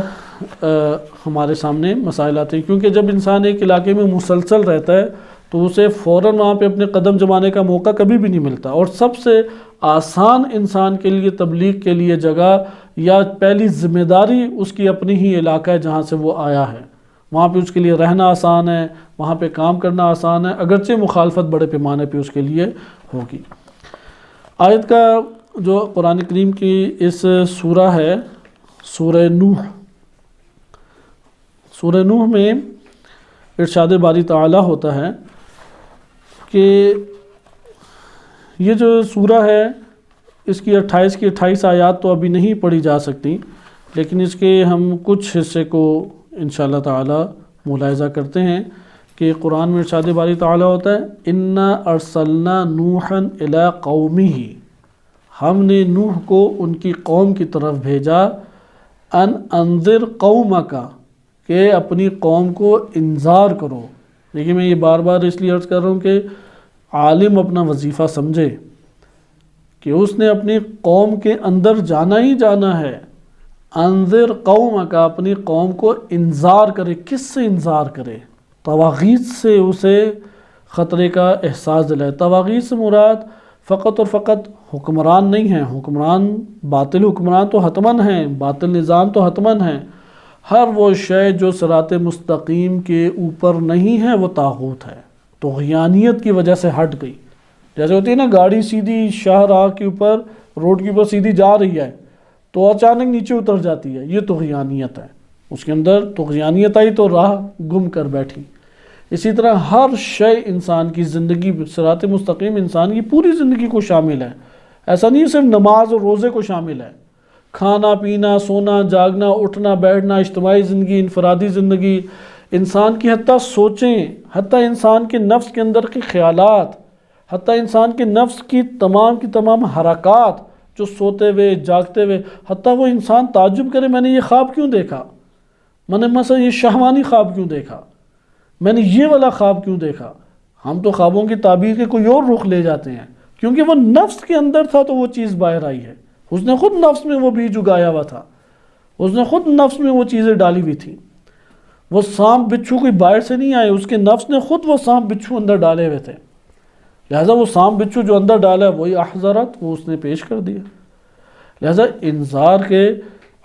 ہمارے سامنے مسائل آتے ہیں، کیونکہ جب انسان ایک علاقے میں مسلسل رہتا ہے تو اسے فوراً وہاں پہ اپنے قدم جمانے کا موقع کبھی بھی نہیں ملتا، اور سب سے آسان انسان کے لیے تبلیغ کے لیے جگہ یا پہلی ذمہ داری اس کی اپنی ہی علاقہ ہے جہاں سے وہ آیا ہے، وہاں پہ اس کے لیے رہنا آسان ہے، وہاں پہ کام کرنا آسان ہے، اگرچہ مخالفت بڑے پیمانے پہ اس کے لیے ہوگی۔ آیت کا جو قرآن کریم کی اس سورہ ہے سورہ نوح، سورہ نوح میں ارشاد باری تعالی ہوتا ہے کہ یہ جو سورہ ہے اس کی 28 آیات تو ابھی نہیں پڑھی جا سکتی، لیکن اس کے ہم کچھ حصے کو انشاءاللہ تعالی ملاحظہ کرتے ہیں کہ قرآن میں ارشاد باری تعالی ہوتا ہے اِنَّا أَرْسَلْنَا نُوحًا إِلَىٰ قَوْمِهِ، ہم نے نوح کو ان کی قوم کی طرف بھیجا، ان انذر قومک، کہ اپنی قوم کو انذار کرو۔ دیکھیں میں یہ بار بار اس لیے عرض کر رہا ہوں کہ عالم اپنا وظیفہ سمجھے کہ اس نے اپنی قوم کے اندر جانا ہی جانا ہے۔ انذر قومک، اپنی قوم کو انذار کرے۔ کس سے انذار کرے؟ طواغیت سے اسے خطرے کا احساس دلائے۔ طواغیت سے مراد فقط اور فقط حکمران نہیں ہیں، حکمران باطل حکمران تو حتماً ہیں، باطل نظام تو حتماً ہیں، ہر وہ شے جو صراط مستقیم کے اوپر نہیں ہے وہ طاغوت ہے، طغیانیت کی وجہ سے ہٹ گئی۔ جیسے ہوتی ہے نا گاڑی سیدھی شاہراہ کے اوپر روڈ کے اوپر سیدھی جا رہی ہے تو اچانک نیچے اتر جاتی ہے، یہ طغیانیت ہے، اس کے اندر طغیانیت آئی تو راہ گم کر بیٹھی۔ اسی طرح ہر شے انسان کی زندگی، صراط مستقیم انسان کی پوری زندگی کو شامل ہے، ایسا نہیں صرف نماز اور روزے کو شامل ہے، کھانا پینا سونا جاگنا اٹھنا بیٹھنا، اجتماعی زندگی انفرادی زندگی، انسان کی حتیٰ سوچیں، حتیٰ انسان کے نفس کے اندر کے خیالات، حتیٰ انسان کے نفس کی تمام حرکات جو سوتے ہوئے جاگتے ہوئے، حتیٰ وہ انسان تعجب کرے میں نے یہ خواب کیوں دیکھا، میں نے مثلا یہ شہوانی خواب کیوں دیکھا، میں نے یہ والا خواب کیوں دیکھا۔ ہم تو خوابوں کی تعبیر کے کوئی اور رخ لے جاتے ہیں، کیونکہ وہ نفس کے اندر تھا تو وہ چیز باہر آئی ہے، اس نے خود نفس میں وہ بیج اگایا ہوا تھا، اس نے خود نفس میں وہ چیزیں ڈالی ہوئی تھیں۔ وہ سانپ بچھو کوئی باہر سے نہیں آئے، اس کے نفس نے خود وہ سانپ بچھو اندر ڈالے ہوئے تھے، لہٰذا وہ سانپ بچھو جو اندر ڈالا ہے وہی احضرت، وہ اس نے پیش کر دیا۔ لہٰذا انذار کے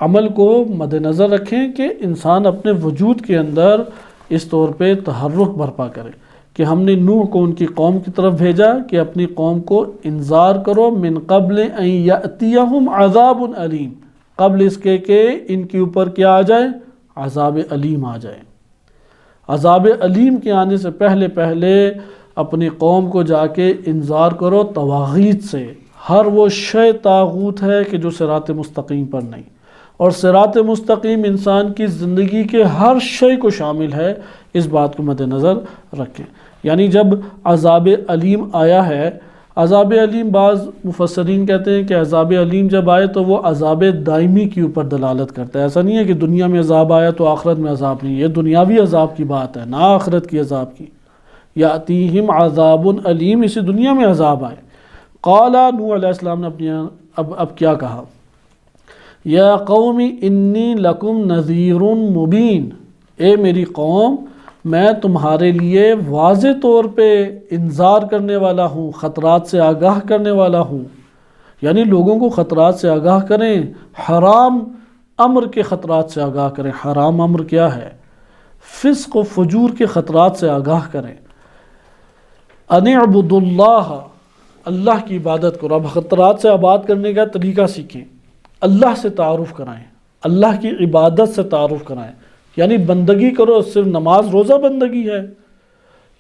عمل کو مد نظر رکھیں کہ انسان اپنے وجود کے اندر اس طور پہ تحرک برپا کرے کہ ہم نے نوح کو ان کی قوم کی طرف بھیجا کہ اپنی قوم کو انذار کرو من قبل ان یأتیہم عذاب علیم، قبل اس کے کہ ان کے اوپر کیا آ جائے، عذاب علیم آ جائے۔ عذاب علیم کے آنے سے پہلے اپنی قوم کو جا کے انذار کرو طواغیت سے، ہر وہ شے طاغوت ہے کہ جو صراط مستقیم پر نہیں، اور صراط مستقیم انسان کی زندگی کے ہر شے کو شامل ہے، اس بات کو مد نظر رکھیں۔ یعنی جب عذاب علیم آیا ہے، عذاب علیم بعض مفسرین کہتے ہیں کہ عذاب علیم جب آئے تو وہ عذاب دائمی کے اوپر دلالت کرتا ہے، ایسا نہیں ہے کہ دنیا میں عذاب آیا تو آخرت میں عذاب نہیں، یہ دنیاوی عذاب کی بات ہے نہ آخرت کی عذاب کی۔ یاتیہم عذاب علیم، اسی دنیا میں عذاب آئے۔ قال نوح علیہ السلام نے اپنی اب کیا کہا، یا قوم انی لکم نذیر مبین، اے میری قوم میں تمہارے لیے واضح طور پہ انذار کرنے والا ہوں، خطرات سے آگاہ کرنے والا ہوں، یعنی لوگوں کو خطرات سے آگاہ کریں، حرام امر کے خطرات سے آگاہ کریں۔ حرام امر کیا ہے؟ فسق و فجور کے خطرات سے آگاہ کریں۔ ان اعبدوا اللہ، اللہ کی عبادت کرو۔ اب خطرات سے آباد کرنے کا طریقہ سیکھیں، اللہ سے تعارف کرائیں، اللہ کی عبادت سے تعارف کرائیں، یعنی بندگی کرو، صرف نماز روزہ بندگی ہے،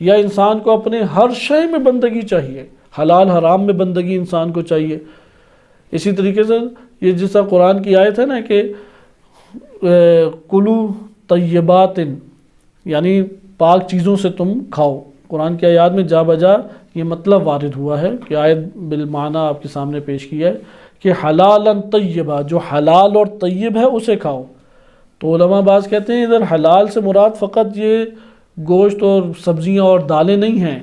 یا انسان کو اپنے ہر شے میں بندگی چاہیے، حلال حرام میں بندگی انسان کو چاہیے۔ اسی طریقے سے یہ جس طرح قرآن کی آیت ہے نا کہ کلو طیبات، یعنی پاک چیزوں سے تم کھاؤ، قرآن کی آیات میں جا بجا یہ مطلب وارد ہوا ہے کہ آیت بالمعنی آپ کے سامنے پیش کی ہے کہ حلالا طیبہ، جو حلال اور طیب ہے اسے کھاؤ۔ تو علماء بعض کہتے ہیں ادھر حلال سے مراد فقط یہ گوشت اور سبزیاں اور دالیں نہیں ہیں،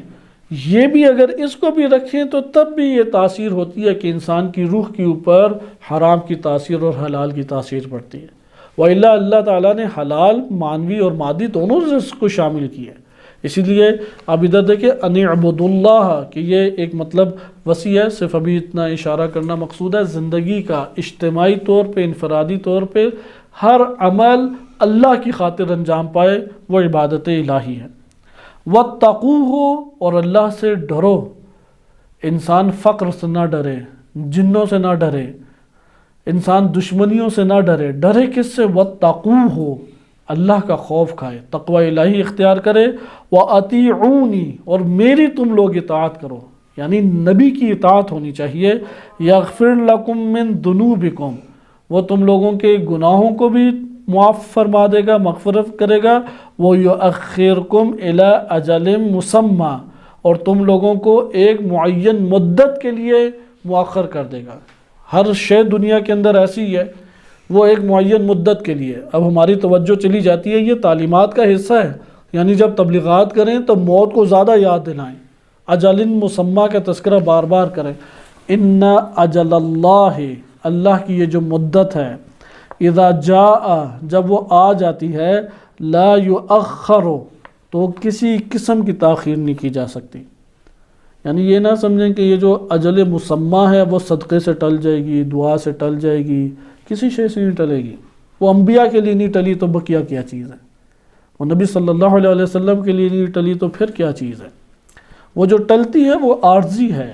یہ بھی اگر اس کو بھی رکھیں تو تب بھی یہ تاثیر ہوتی ہے کہ انسان کی روح کے اوپر حرام کی تاثیر اور حلال کی تاثیر پڑتی ہے۔ وَإِلَّا اللہ تعالیٰ نے حلال معنوی اور مادی دونوں رزق کو شامل کیا ہے۔ اسی لیے اب ادھر دیکھیں ان اعبدوا اللہ، کہ یہ ایک مطلب وسیع ہے، صرف ابھی اتنا اشارہ کرنا مقصود ہے۔ زندگی کا اجتماعی طور پہ، انفرادی طور پہ ہر عمل اللہ کی خاطر انجام پائے، وہ عبادت الہی ہے۔ وَاتَّقُوهُ، اور اللہ سے ڈرو۔ انسان فقر سے نہ ڈرے، جنوں سے نہ ڈرے، انسان دشمنیوں سے نہ ڈرے، ڈرے کس سے؟ وَاتَّقُوهُ، اللہ کا خوف کھائے، تقوی الہی اختیار کرے۔ وَأَطِيعُونِي، اور میری تم لوگ اطاعت کرو، یعنی نبی کی اطاعت ہونی چاہیے۔ یغفر لکم من ذنوبکم، وہ تم لوگوں کے گناہوں کو بھی معاف فرما دے گا، مغفرت کرے گا۔ وَيُؤَخِّرْكُمْ إِلَىٰ أَجَلٍ مُّسَمًّى، اور تم لوگوں کو ایک معین مدت کے لیے مؤخر کر دے گا۔ ہر شے دنیا کے اندر ایسی ہے، وہ ایک معین مدت کے لیے۔ اب ہماری توجہ چلی جاتی ہے، یہ تعلیمات کا حصہ ہے، یعنی جب تبلیغات کریں تو موت کو زیادہ یاد دلائیں، اجل مسمى کا تذکرہ بار بار کریں۔ ان اجل اللہ، اللہ کی یہ جو مدت ہے، اذا جاء، جب وہ آ جاتی ہے، لا یؤخر، تو کسی قسم کی تاخیر نہیں کی جا سکتی۔ یعنی یہ نہ سمجھیں کہ یہ جو اجل مسمى ہے وہ صدقے سے ٹل جائے گی، دعا سے ٹل جائے گی، کسی شے سے نہیں ٹلے گی۔ وہ انبیاء کے لیے نہیں ٹلی تو بقیہ کیا چیز ہے؟ وہ نبی صلی اللہ علیہ وسلم کے لیے نہیں ٹلی تو پھر کیا چیز ہے؟ وہ جو ٹلتی ہے وہ عارضی ہے،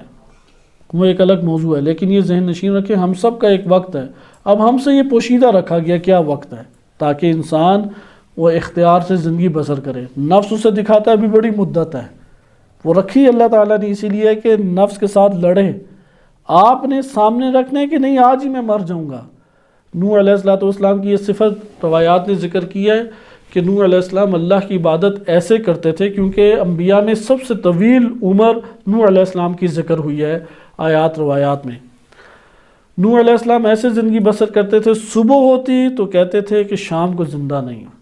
وہ ایک الگ موضوع ہے، لیکن یہ ذہن نشین رکھیں ہم سب کا ایک وقت ہے۔ اب ہم سے یہ پوشیدہ رکھا گیا کیا وقت ہے، تاکہ انسان وہ اختیار سے زندگی بسر کرے۔ نفس اسے دکھاتا ہے ابھی بڑی مدت ہے، وہ رکھی اللہ تعالیٰ نے اسی لیے کہ نفس کے ساتھ لڑے۔ آپ نے سامنے رکھنے کہ نہیں آج ہی میں مر جاؤں گا۔ نوح علیہ السلام کی یہ صفت روایات نے ذکر کی ہے کہ نوح علیہ السلام اللہ کی عبادت ایسے کرتے تھے، کیونکہ انبیاء میں سب سے طویل عمر نوح علیہ السلام کی ذکر ہوئی ہے آیات روایات میں۔ نوح علیہ السلام ایسے زندگی بسر کرتے تھے، صبح ہوتی تو کہتے تھے کہ شام کو زندہ نہیں ہوں،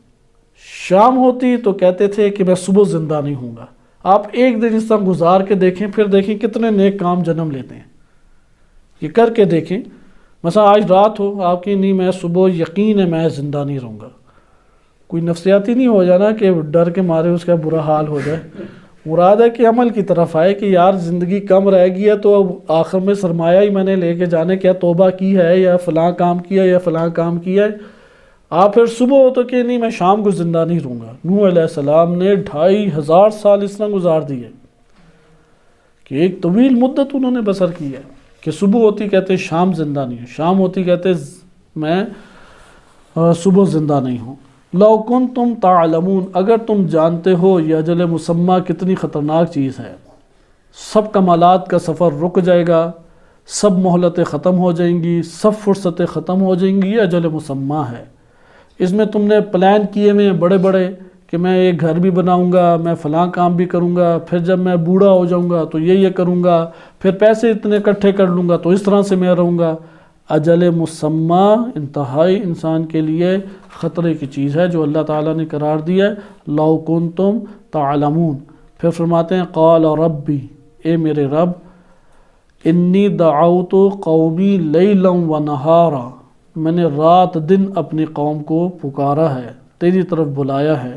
شام ہوتی تو کہتے تھے کہ میں صبح زندہ نہیں ہوں گا۔ آپ ایک دن اس طرح گزار کے دیکھیں، پھر دیکھیں کتنے نیک کام جنم لیتے ہیں، یہ کر کے دیکھیں۔ مثلا آج رات ہو، آپ کی نہیں میں صبح یقین ہے میں زندہ نہیں رہوں گا، کوئی نفسیاتی نہیں ہو جانا کہ ڈر کے مارے اس کا برا حال ہو جائے۔ مراد ہے کہ عمل کی طرف آئے کہ یار زندگی کم رہ گئی ہے تو اب آخر میں سرمایہ ہی میں نے لے کے جانے، کیا توبہ کی ہے یا فلاں کام کیا یا فلاں کام کیا ہے۔ آپ پھر صبح ہو تو کہ نہیں میں شام کو زندہ نہیں رہوں گا۔ نوح علیہ السلام نے 2500 سال اس طرح گزار دیے کہ ایک طویل مدت انہوں نے بسر کی ہے کہ صبح ہوتی کہتے شام زندہ نہیں ہوں، شام ہوتی کہتے میں صبح زندہ نہیں ہوں۔ لو کنتم تعلمون، اگر تم جانتے ہو یہ اجل مسمى کتنی خطرناک چیز ہے، سب کمالات کا سفر رک جائے گا، سب مہلتیں ختم ہو جائیں گی، سب فرصتیں ختم ہو جائیں گی، یہ اجل مسمى ہے۔ اس میں تم نے پلان کیے ہوئے بڑے بڑے کہ میں ایک گھر بھی بناؤں گا، میں فلاں کام بھی کروں گا، پھر جب میں بوڑھا ہو جاؤں گا تو یہ کروں گا، پھر پیسے اتنے اکٹھے کر لوں گا تو اس طرح سے میں رہوں گا۔ اجل مسمى انتہائی انسان کے لیے خطرے کی چیز ہے جو اللہ تعالیٰ نے قرار دیا ہے۔ لو کنتم تعلمون، پھر فرماتے ہیں قال ربی، اے میرے رب، انی دعوت قومی لیلا ونہارا، میں نے رات دن اپنی قوم کو پکارا ہے، تیری طرف بلایا ہے۔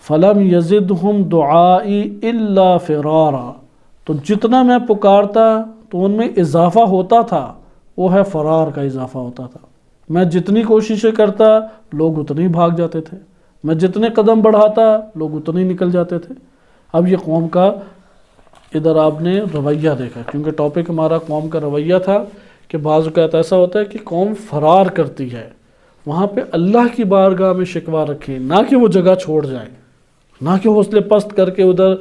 فلم یزدہم دعائی الا فرارا، تو جتنا میں پکارتا تو ان میں اضافہ ہوتا تھا، وہ ہے فرار کا اضافہ ہوتا تھا۔ میں جتنی کوششیں کرتا لوگ اتنے بھاگ جاتے تھے، میں جتنے قدم بڑھاتا لوگ اتنے نکل جاتے تھے۔ اب یہ قوم کا ادھر آپ نے رویہ دیکھا، کیونکہ ٹاپک ہمارا قوم کا رویہ تھا کہ بعض اوقات ایسا ہوتا ہے کہ قوم فرار کرتی ہے، وہاں پہ اللہ کی بارگاہ میں شکوہ رکھیں، نہ کہ وہ جگہ چھوڑ جائیں، نہ کہ حوصلے پست کر کے ادھر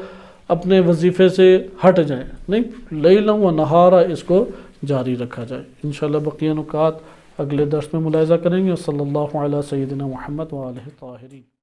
اپنے وظیفے سے ہٹ جائیں، نہیں، لیلا و نہارا اس کو جاری رکھا جائے۔ انشاءاللہ بقیہ نکات اگلے درس میں ملاحظہ کریں گے۔ صلی اللہ علیہ سیدنا محمد و آلہ الطاہرین۔